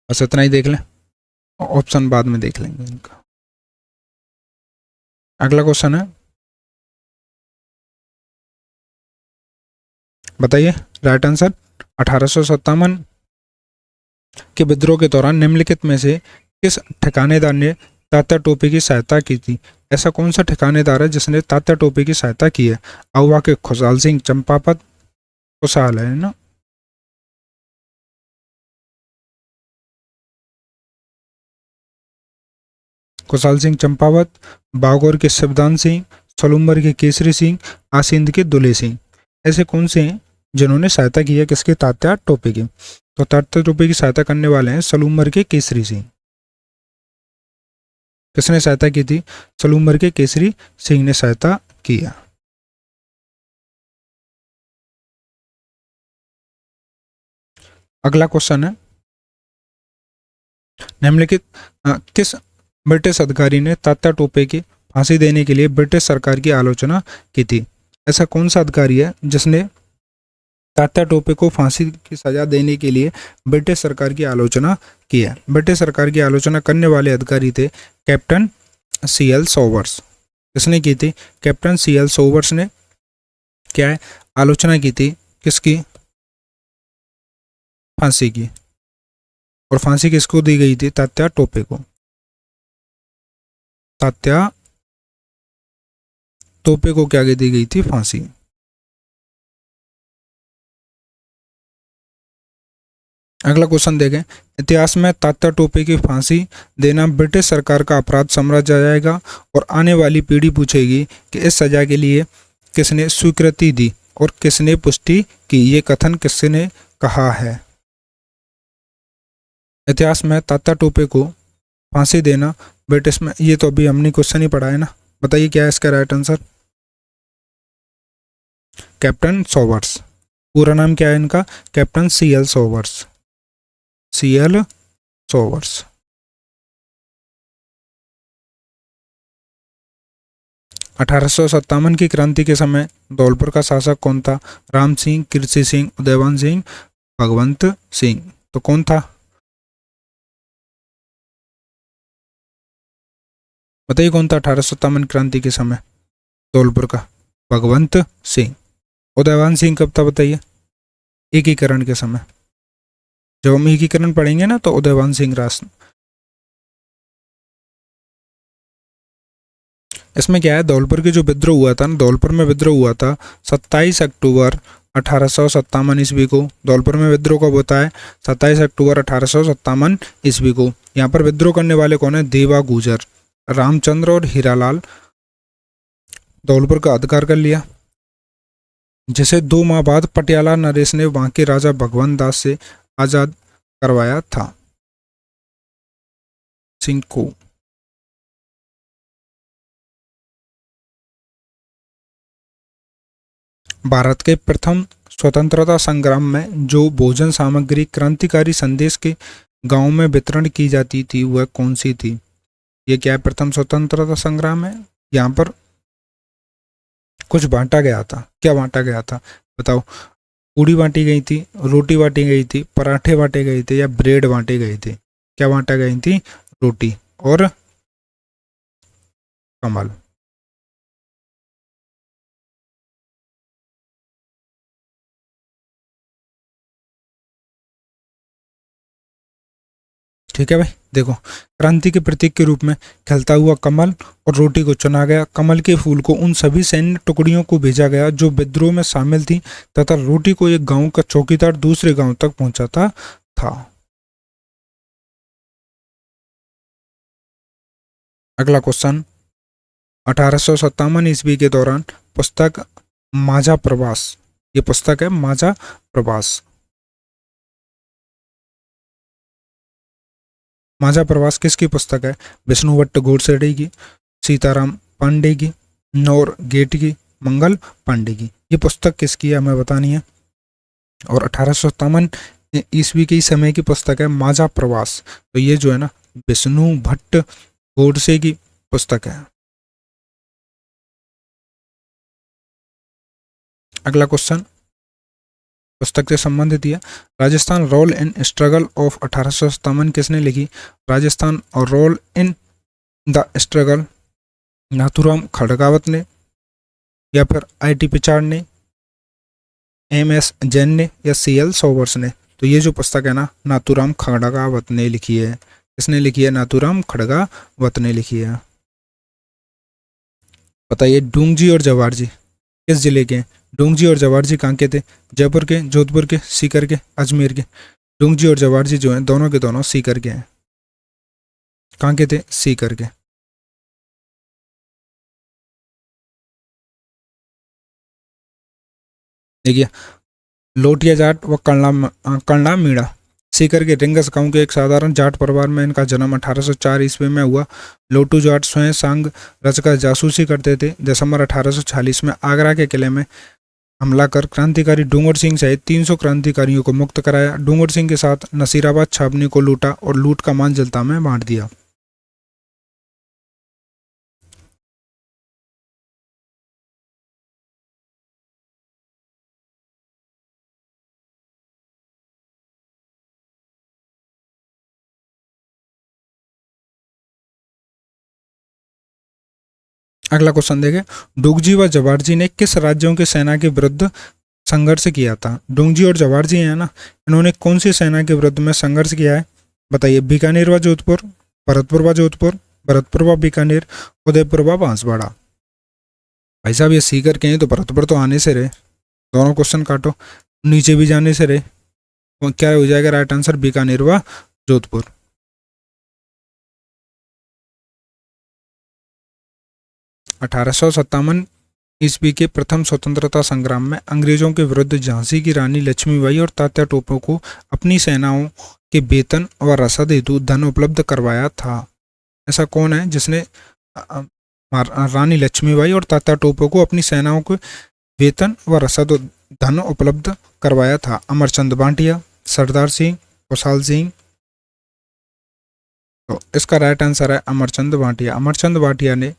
बस इतना ही देख लें, ऑप्शन बाद में देख लेंगे इनका। अगला क्वेश्चन है, बताइए राइट आंसर। 1857 के विद्रोह के दौरान निम्नलिखित में से किस ठिकानेदार ने तात्या टोपे की सहायता की थी? ऐसा कौन सा ठिकानेदार है जिसने तात्या टोपे की सहायता की है? आउवा के खुशहाल सिंह चंपावत, खुशहाल है ना, खुशहाल सिंह चंपावत, बागौर के शिवदान सिंह, सलूम्बर के केसरी सिंह, आसिंद के दुले सिंह। ऐसे कौन से हैं जिन्होंने सहायता की है किसके? तात्या टोपे की। तो तात्या टोपे की सहायता करने वाले हैं सलूम्बर के केसरी सिंह। किसने सहायता की थी? सलूम्बर के केसरी सिंह ने सहायता की है। अगला क्वेश्चन है, निम्नलिखित किस ब्रिटिश अधिकारी ने तात्या टोपे की फांसी देने के लिए ब्रिटिश सरकार की आलोचना की थी? ऐसा कौन सा अधिकारी है जिसने तात्या टोपे को फांसी की सजा देने के लिए ब्रिटिश सरकार की आलोचना की है। ब्रिटिश सरकार की आलोचना करने वाले अधिकारी थे कैप्टन सीएल सोवर्स। किसने की थी? कैप्टन सीएल सोवर्स ने क्या है, आलोचना की थी किसकी? फांसी की। और फांसी किसको दी गई थी? तात्या टोपे को। तात्या टोपे को क्या दी गई थी? फांसी। अगला क्वेश्चन देखें, इतिहास में तात्या टोपे की फांसी देना ब्रिटिश सरकार का अपराध समझा जाएगा और आने वाली पीढ़ी पूछेगी कि इस सजा के लिए किसने स्वीकृति दी और किसने पुष्टि की। ये कथन किसने कहा है? इतिहास में तात्या टोपे को फांसी देना ब्रिटिश में, ये तो अभी हमने क्वेश्चन ही पढ़ा है ना, बताइए क्या है इसका राइट आंसर? कैप्टन सोवर्स। पूरा नाम क्या है इनका? Captain CL Showers. CL Showers. अठारह की क्रांति के समय धौलपुर का शासक कौन था? राम सिंह, कृषि सिंह, उदयवान सिंह, भगवंत सिंह। तो कौन था? बताइए कौन था 1857 क्रांति के समय धौलपुर का? भगवंत सिंह। उदयवान सिंह कब था बताइए? एकीकरण के समय। जब हम एकीकरण पढ़ेंगे ना तो उदयवान सिंह राष्ट्र। इसमें क्या है, धौलपुर के जो विद्रोह हुआ था ना, धौलपुर में विद्रोह हुआ था 27 अक्टूबर 1857 ईस्वी को। धौलपुर में विद्रोह कब होता है? 27 अक्टूबर 1857 ईस्वी को। यहाँ पर विद्रोह करने वाले कौन है? देवा गुजर, रामचंद्र और हीरालाल धौलपुर का अधिकार कर लिया, जिसे 2 माह बाद पटियाला नरेश ने वहां के राजा भगवंत दास से आजाद करवाया था सिंह को। भारत के प्रथम स्वतंत्रता संग्राम में जो भोजन सामग्री क्रांतिकारी संदेश के गांव में वितरण की जाती थी वह कौन सी थी? ये क्या है? प्रथम स्वतंत्रता संग्राम है। यहाँ पर कुछ बांटा गया था। क्या बांटा गया था बताओ? पूड़ी बांटी गई थी, रोटी बांटी गई थी, पराठे बांटे गए थे या ब्रेड बांटे गए थे? क्या बांटा गई थी? रोटी और कमल। ठीक है भाई, देखो, क्रांति के प्रतीक के रूप में खिलता हुआ कमल और रोटी को चुना गया। कमल के फूल को उन सभी सैन्य टुकड़ियों को भेजा गया जो विद्रोह में शामिल थी, तथा रोटी को एक गांव का चौकीदार दूसरे गांव तक पहुंचाता था। अगला क्वेश्चन, 1857 ईस्वी के दौरान पुस्तक माझा प्रवास, ये पुस्तक है माझा प्रवास। माझा प्रवास किसकी पुस्तक है? विष्णु भट्ट घोड़सेड़े की, सीताराम पांडे की, नौर गेट की, मंगल पांडे की। ये पुस्तक किसकी है हमें बतानी है। और 1857 ईस्वी के समय की पुस्तक है माझा प्रवास। तो ये जो है ना विष्णु भट्ट गोडसे की पुस्तक है। अगला क्वेश्चन पुस्तक से संबंधित है। Rajasthan role in struggle of 1857 किसने लिखी? राजस्थान और role in the struggle Nathuram Khadgawat ने, या फिर आई.टी. पिचाड़ ने, एम.एस. जैन ने, या सी.एल. सोवर्स ने? तो ये जो पुस्तक है ना नाथुराम खड़गावत ने लिखी है। किसने लिखी है? नाथुराम खड़गावत ने लिखी है। बताइए डूंगजी और जवार जी किस जिले के हैं? डूंगजी और जवार जी कहाँ के थे? जयपुर के, जोधपुर के, सीकर के, अजमेर के? डूंगजी और जवार जी जो हैं दोनों के दोनों सीकर के हैं। कहाँ के थे? सीकर के। देखिए, लोटिया जाट व कर्णा मीणा सीकर के रिंगस गांव के एक साधारण जाट परिवार में इनका जन्म 1804 ईस्वी में हुआ। लोटू जाट स्वयं सांग रचकर जासूसी करते थे। दिसंबर 1846 में आगरा के किले में हमला कर क्रांतिकारी डूंगर सिंह सहित 300 क्रांतिकारियों को मुक्त कराया। डूंगर सिंह के साथ नसीराबाद छावनी को लूटा और लूट का मान जलता में बांट दिया। अगला क्वेश्चन देखें, डुगजी व जवाहरजी ने किस राज्यों की सेना के विरुद्ध संघर्ष किया था? डुगजी और जवाहरजी हैं ना, इन्होंने कौन सी सेना के विरुद्ध में संघर्ष किया है? बताइए। बीकानेर व जोधपुर, भरतपुर व जोधपुर, भरतपुर व बीकानेर, उदयपुर व बांसवाड़ा। भाई साहब ये सीकर के हैं तो भरतपुर तो आने से रहे, दोनों क्वेश्चन काटो, नीचे भी जाने से रहे, तो क्या हो जाएगा राइट आंसर? बीकानेर व जोधपुर। 1857 ईस्वी के प्रथम स्वतंत्रता संग्राम में अंग्रेजों के विरुद्ध झांसी की रानी लक्ष्मीबाई और तात्या टोपे को अपनी सेनाओं के वेतन व रसद हेतु धन उपलब्ध करवाया था? ऐसा कौन है जिसने रानी लक्ष्मीबाई और तात्या टोपे को अपनी सेनाओं के वेतन व रसद धन उपलब्ध करवाया था? अमरचंद भाटिया, सरदार सिंह, खुशहाल सिंह। तो इसका राइट आंसर है अमरचंद भाटिया। अमरचंद भाटिया ने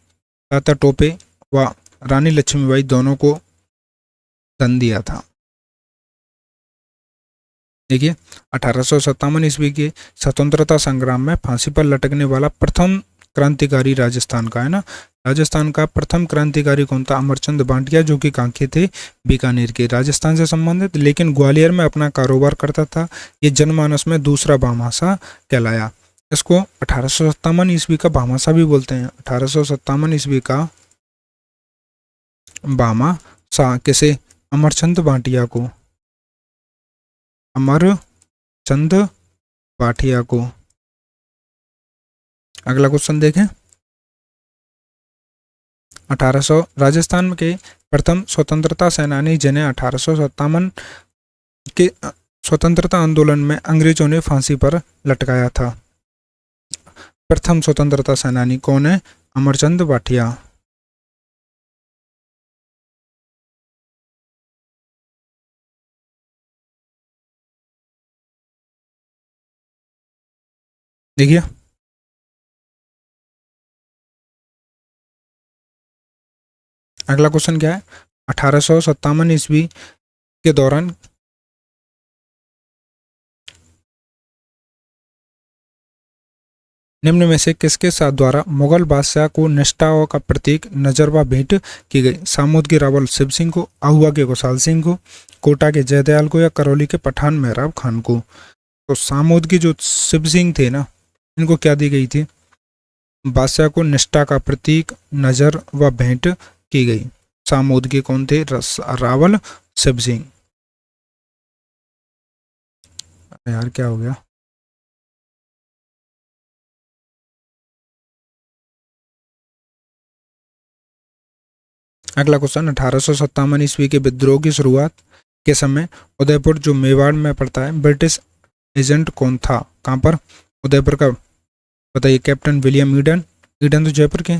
तात्या टोपे व रानी लक्ष्मीबाई दोनों को धन दिया था। देखिए 1857 ईस्वी के स्वतंत्रता संग्राम में फांसी पर लटकने वाला प्रथम क्रांतिकारी राजस्थान का है ना, राजस्थान का प्रथम क्रांतिकारी कौन था? अमरचंद भाटिया, जो कि कहाँ के थे? बीकानेर के, राजस्थान से संबंधित, लेकिन ग्वालियर में अपना कारोबार करता था। ये जनमानस में दूसरा भामाशाह कहलाया। इसको 1857 ईस्वी का भामाशाह भी बोलते हैं। 1857 ईस्वी का भामाशाह किसे? अमरचंद भाटिया को, अमरचंद भाटिया को। अगला क्वेश्चन देखें, 1800 राजस्थान के प्रथम स्वतंत्रता सेनानी जिन्हें 1857 के स्वतंत्रता आंदोलन में अंग्रेजों ने फांसी पर लटकाया था, प्रथम स्वतंत्रता सेनानी कौन है? अमरचंद भाटिया। देखिए अगला क्वेश्चन क्या है, 1857 ईस्वी के दौरान निम्न में से किसके साथ द्वारा मुगल बादशाह को निष्ठा का प्रतीक नजरवा भेंट की गई? सामोद के रावल शिव सिंह को, आहुआ के खुशहाल सिंह को, कोटा के जयदयाल को, या करौली के पठान मेहराब खान को? तो सामोद की जो शिव सिंह थे ना, इनको क्या दी गई थी? बादशाह को निष्ठा का प्रतीक नजर व भेंट की गई। सामोद के कौन थे? रावल शिव सिंह। यार क्या हो गया? अगला क्वेश्चन, 1857 ईस्वी के विद्रोह की शुरुआत के समय उदयपुर, जो मेवाड़ में पड़ता है, ब्रिटिश एजेंट कौन था? कहाँ पर? उदयपुर का। बताइए। कैप्टन विलियम ईडन, ईडन तो जयपुर के।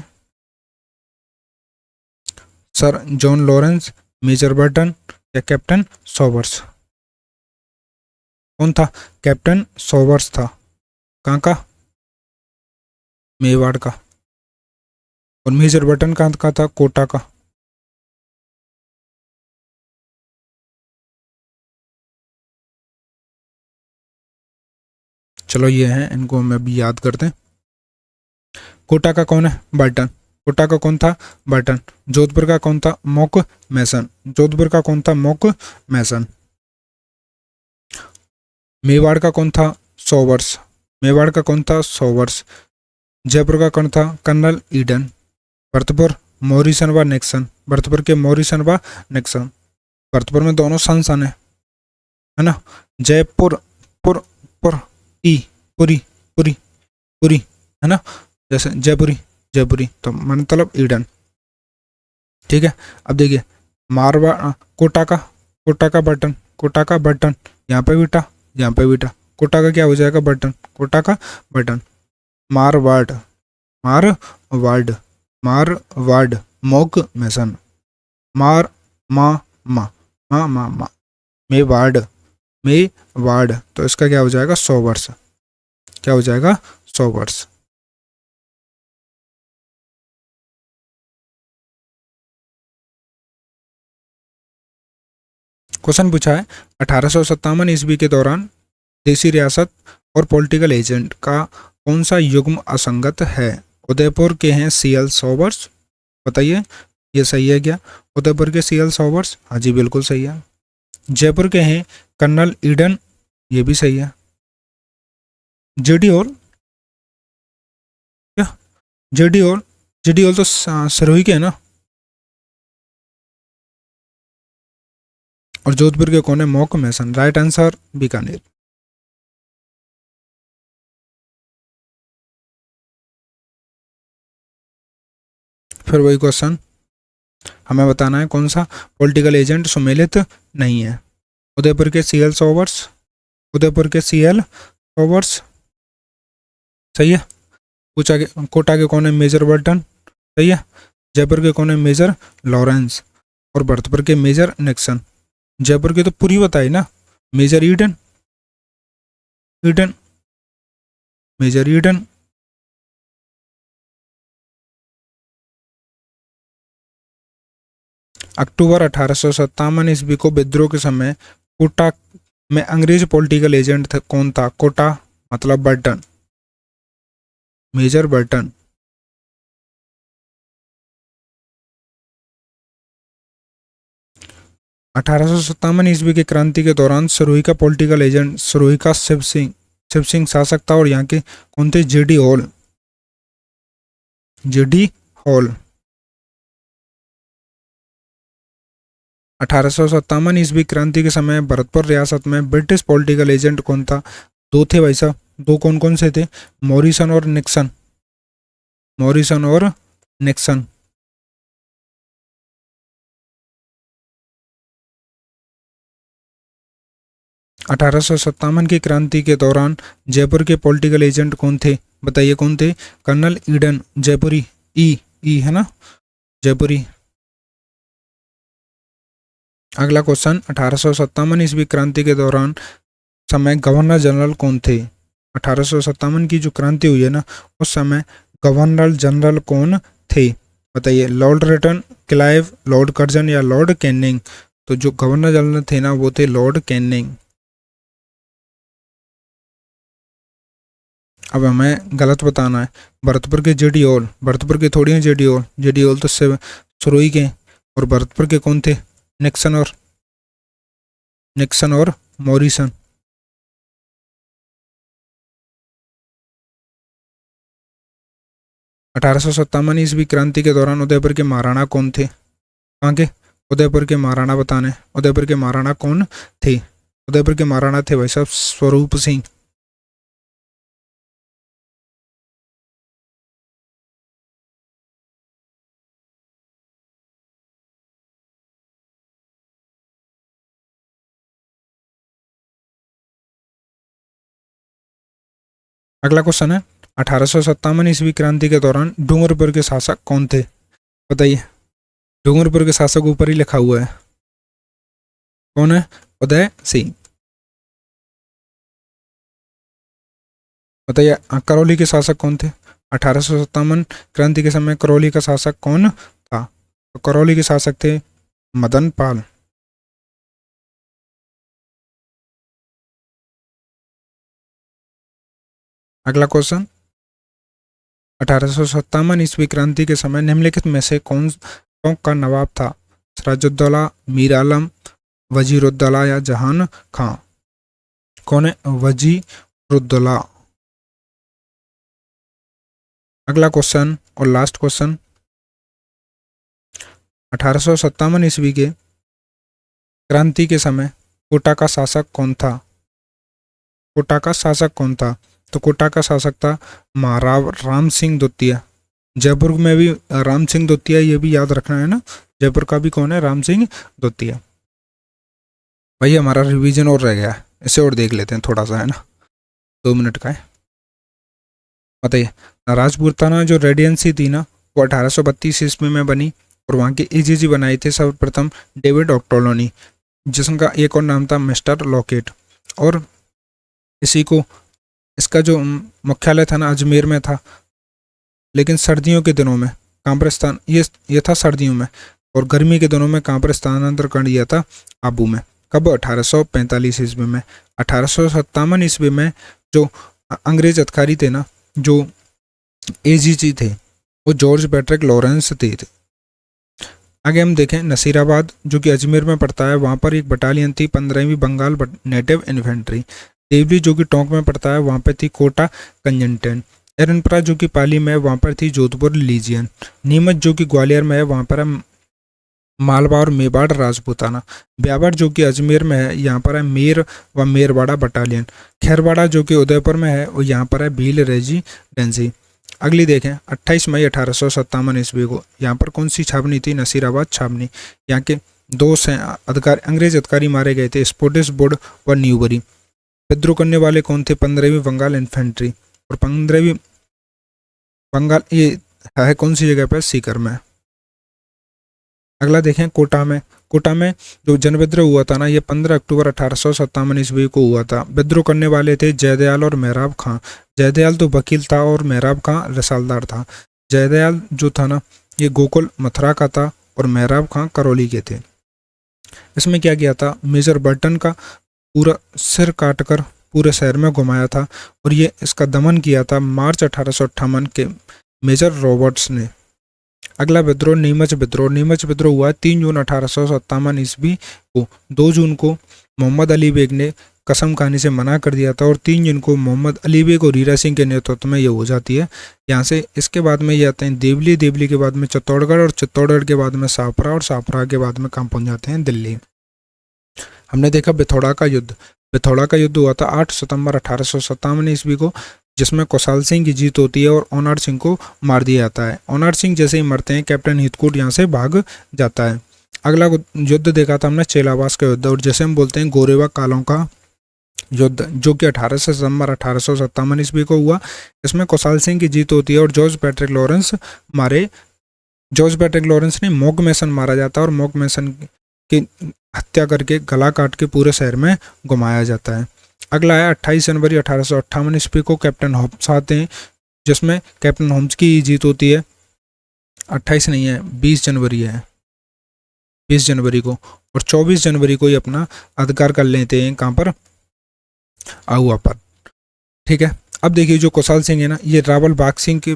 Sir John Lawrence, major Burton, या कैप्टन सॉवर्स? कौन था? कैप्टन सॉवर्स था। कहाँ का? मेवाड़ का। और मेजर बर्टन कहाँ का था? कोटा का। चलो ये है, इनको हम अभी याद करते हैं। कोटा का कौन है? बर्टन। कोटा का कौन था? बर्टन। जोधपुर का कौन था? मॉक मैसन। जोधपुर का कौन था? मॉक मैसन। मेवाड़ का कौन था? सॉवर्स। मेवाड़ का कौन था? सॉवर्स। जयपुर का कौन था? Colonel Eden. भरतपुर मॉरिसन व निक्सन। भरतपुर के मॉरिसन व निक्सन। भरतपुर में दोनों सन है ना। जयपुर पुर पुर ई पुरी पुरी पुरी है ना, जैसे जयपुरी जयपुरी, तो मतलब ईडन। ठीक है। अब देखिए मारवाड़, कोटा का बटन, कोटा का बटन, यहाँ पे बीटा, यहाँ पे बीटा, कोटा का क्या हो जाएगा? बटन, कोटा का बटन। मारवाड़, मारवाड़, मारवाड़, मोक मैसन, मार मा मा मा मा मा, मेवाड़, मेवाड़, तो इसका क्या हो जाएगा? 100 वर्ष। क्या हो जाएगा? 100 वर्ष। क्वेश्चन पूछा है, 1857 ईस्वी के दौरान देसी रियासत और पॉलिटिकल एजेंट का कौन सा युग्म असंगत है? उदयपुर के हैं CL सॉवर्स, बताइए ये सही है क्या? उदयपुर के सीएल सॉवर्स, हाँ जी बिल्कुल सही है। जयपुर के हैं कर्नल ईडन, ये भी सही है। जेडी और क्या? जेडी और जेडी और तो सिरोही के है ना। और जोधपुर के कौन है? Monck Mason. Right answer Bikaner. फिर वही क्वेश्चन हमें बताना है कौन सा पॉलिटिकल एजेंट सुमेलित नहीं है। उदयपुर के सीएल सॉवर्स, उदयपुर के सीएल सॉवर्स सही है। पूछा के कोटा के कौन है? मेजर बर्टन सही है। जयपुर के कौन है? Major Lawrence. और भरतपुर के मेजर निक्सन। जयपुर की तो पूरी बताई ना, major Eden, Eden, major Eden. अक्टूबर 1857 ईस्वी को विद्रोह के समय कोटा में अंग्रेज पॉलिटिकल एजेंट कौन था? कोटा मतलब बर्टन, मेजर बर्टन। अठारह ईस्वी की क्रांति के दौरान सिरोही का पॉलिटिकल एजेंट सिरोही का शिव सिंह शासक था। और यहाँ के कौन थे? JD hall, JD hall. 1857 ईस्वी क्रांति के समय भरतपुर रियासत में ब्रिटिश पॉलिटिकल एजेंट कौन था? दो थे भाई साहब। दो कौन कौन से थे? मॉरिसन और निक्सन, मॉरिसन और निक्सन। अठारह की क्रांति के दौरान जयपुर के पॉलिटिकल एजेंट कौन थे? बताइए कौन थे? कर्नल ईडन, जयपुरी। ई है ना, जयपुरी। अगला क्वेश्चन, 1857 ईस्वी क्रांति के दौरान समय गवर्नर जनरल कौन थे? 1857 की जो क्रांति हुई है ना, उस समय गवर्नर जनरल कौन थे? बताइए। Lord Lytton, Clive, lord Curzon या लॉर्ड कैनिंग? तो जो गवर्नर जनरल थे ना वो थे लॉर्ड कैनिंग। अब हमें गलत बताना है। भरतपुर के जेडी हॉल, भरतपुर के थोड़ी हैं जेडी हॉल, जेडी हॉल तो सुरोही के। और भरतपुर के कौन थे? निक्सन और मॉरिसन। अठारह ईस्वी क्रांति के दौरान उदयपुर के महाराणा कौन थे? कहाँ के? उदयपुर के महाराणा बताने। उदयपुर के महाराणा कौन थे? उदयपुर के महाराणा थे भाई साहब स्वरूप सिंह। अगला क्वेश्चन है, 1857 ईस्वी क्रांति के दौरान डूंगरपुर के शासक कौन थे? बताइए। डूंगरपुर के शासक ऊपर ही लिखा हुआ है, कौन है? उदय सिंह। बताइए करौली के शासक कौन थे? 1857 क्रांति के समय करौली का शासक कौन था? तो करौली के शासक थे मदन पाल। अगला क्वेश्चन, 1857 ईस्वी क्रांति के समय निम्नलिखित में से कौन का नवाब था? सिराजुद्दौला, मीर आलम, वजीरुद्दौला या जहान खां? कौन है? वजीरुद्दौला। अगला क्वेश्चन और लास्ट क्वेश्चन, 1857 ईस्वी के क्रांति के समय कोटा का शासक कौन था? कोटा का शासक कौन था? तो कोटा का शासक था महाराव राम सिंह द्वितीय। जयपुर में भी राम सिंह द्वितीय, ये भी याद रखना है ना। जयपुर का भी कौन है? राम सिंह द्वितीय। भाई हमारा रिवीजन और रह गया, इसे और देख लेते हैं थोड़ा सा, है ना, 2 मिनट का है। बताइए। राजपूताना जो रेडियंसी थी ना, वो 1832 ईस्वी में बनी। और वहाँ के एजीजी बनाए थे सर्वप्रथम डेविड ऑक्टोलोनी, जिसका एक और नाम था मिस्टर लॉकेट। और इसी को, इसका जो मुख्यालय था ना अजमेर में था, लेकिन सर्दियों के दिनों में कहाँ पर स्थान, ये था सर्दियों में। और गर्मी के दिनों में कहाँ पर स्थानांतर कर दिया था? आबू में। कब? 1845 ईस्वी में। 1857 ईस्वी में जो अंग्रेज अधिकारी थे ना, जो एजीजी थे, वो जॉर्ज पैट्रिक लॉरेंस थे। आगे हम देखें नसीराबाद जो कि अजमेर में पड़ता है, वहाँ पर एक बटालियन थी 15वीं बंगाल नेटिव इन्फेंट्री। देवली जो कि टोंक में पड़ता है, वहाँ पर थी कोटा कंजंटेन। एरनपुरा जो कि पाली में है, वहाँ पर थी जोधपुर लीजियन। नीमच जो कि ग्वालियर में है, वहाँ पर है मालवा और मेवाड़ राजपूताना। ब्यावर जो कि अजमेर में है, यहाँ पर है मेर व मेरवाड़ा बटालियन। खैरवाड़ा जो कि उदयपुर में है, और यहाँ पर है भील रेजिडेंसी। अगली देखें 28 मई 1857 ईस्वी को यहाँ पर कौन सी छावनी थी? नसीराबाद छावनी। यहाँ के दो अधिकारी अंग्रेज अधिकारी मारे गए थे, स्पोर्टिस बोर्ड व न्यूबरी। विद्रोह करने वाले कौन थे? 15वीं बंगाल इन्फेंट्री। और 15वीं बंगाल ये है कौन सी जगह पर? सीकर में। अगला देखें कोटा में। कोटा में जो जन विद्रोह हुआ था ना, ये 15 अक्टूबर 1857 ईस्वी को हुआ था। विद्रोह करने वाले थे जयदयाल और मेहराब खां। जयदयाल तो वकील था और मेहराब खां रसालदार था। जयदयाल जो था ना, ये गोकुल मथुरा का था और मेहराब खां करौली के थे। इसमें क्या किया था? मेजर बर्टन का पूरा सिर काटकर पूरे शहर में घुमाया था, और ये इसका दमन किया था मार्च 1858 के मेजर रॉबर्ट्स ने। अगला विद्रोह नीमच विद्रोह। नीमच विद्रोह हुआ 3 जून 1857 ईस्वी को। 2 जून को मोहम्मद अली बेग ने कसम खाने से मना कर दिया था, और 3 जून को मोहम्मद अली बेग और हीरा सिंह के नेतृत्व में ये हो जाती है। यहाँ से इसके बाद में ये आते हैं देवली। देवली के बाद में चित्तौड़गढ़, और चित्तौड़गढ़ के बाद में शाहपुरा, और शाहपुरा के बाद में कहाँ पहुँच जाते हैं? दिल्ली। हमने देखा बिथौड़ा का युद्ध। बिथौड़ा का युद्ध हुआ था 8 सितंबर 1857 ईस्वी को, जिसमें कौशाल सिंह की जीत होती है और ओनार सिंह को मार दिया जाता है। ओनार सिंह जैसे ही मरते हैं, कैप्टन हितकूट यहाँ से भाग जाता है। अगला युद्ध देखा था हमने चेलावास का युद्ध, और जैसे हम बोलते हैं गोरेवा कालों का युद्ध, जो कि 18 सितंबर 1857 ईस्वी को हुआ। इसमें कौशाल सिंह की जीत होती है और जॉर्ज पैट्रिक लॉरेंस ने मॉक मैसन मारा जाता है, और मॉक मैसन की हत्या करके गला काट के पूरे शहर में घुमाया जाता है। अगला है 28 जनवरी 1858 ईस्वी को कैप्टन होम्स आते हैं, जिसमें कैप्टन होम्स की जीत होती है। 28 नहीं है, 20 जनवरी है, 20 जनवरी को। और 24 जनवरी को ही अपना अधिकार कर लेते हैं कहाँ पर? आहुआ पर। ठीक है। अब देखिए जो कौशाल सिंह है ना, ये रावल बाग सिंह के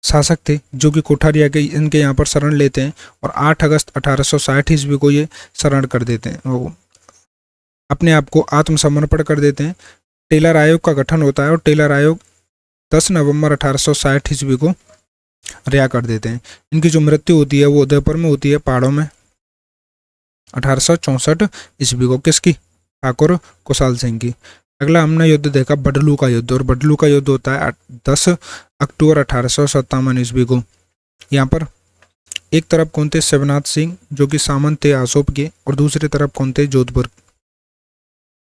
शासक थे, जो कि कोठारिया के इनके यहाँ पर शरण लेते हैं, और 8 अगस्त 1860 ईस्वी को ये शरण कर देते हैं, वो अपने आप को आत्मसमर्पण कर देते हैं। टेलर आयोग का गठन होता है, और टेलर आयोग 10 नवंबर 1860 ईस्वी को रिहा कर देते हैं। इनकी जो मृत्यु होती है वो उदयपुर में होती है, पहाड़ों में, 1864 ईस्वी को। किसकी? ठाकुर कौशाल सिंह की। अगला हमने युद्ध देखा बडलू का युद्ध, और बडलू का युद्ध होता है 10 अक्टूबर 1857 ईस्वी को। यहाँ पर एक तरफ कौन थे? शिवनाथ सिंह, जो कि सामंत थे आसोप के, और दूसरी तरफ कौन थे?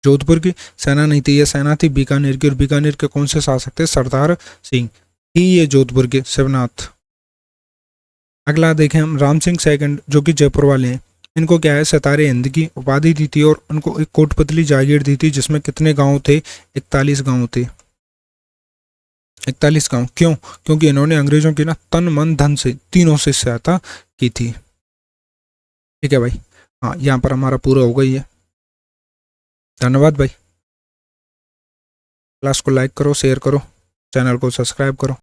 जोधपुर की सेना नहीं थी, यह सेना थी बीकानेर की, और बीकानेर के कौन से शासक थे? सरदार सिंह ही ये जोधपुर के शिवनाथ। अगला देखें हम राम सिंह सेकंड, जो कि जयपुर वाले हैं। इनको क्या है? सितारे हिंद की उपाधि दी थी, और उनको एक कोटपतली जागीर दी थी, जिसमें कितने गांव थे? 41 गांव थे। 41 गांव। क्यों? क्योंकि इन्होंने अंग्रेजों की ना तन मन धन से तीनों से सहायता की थी। ठीक है भाई। हाँ, यहाँ पर हमारा पूरा हो गई है। धन्यवाद भाई। क्लास को लाइक करो, शेयर करो, चैनल को सब्सक्राइब करो।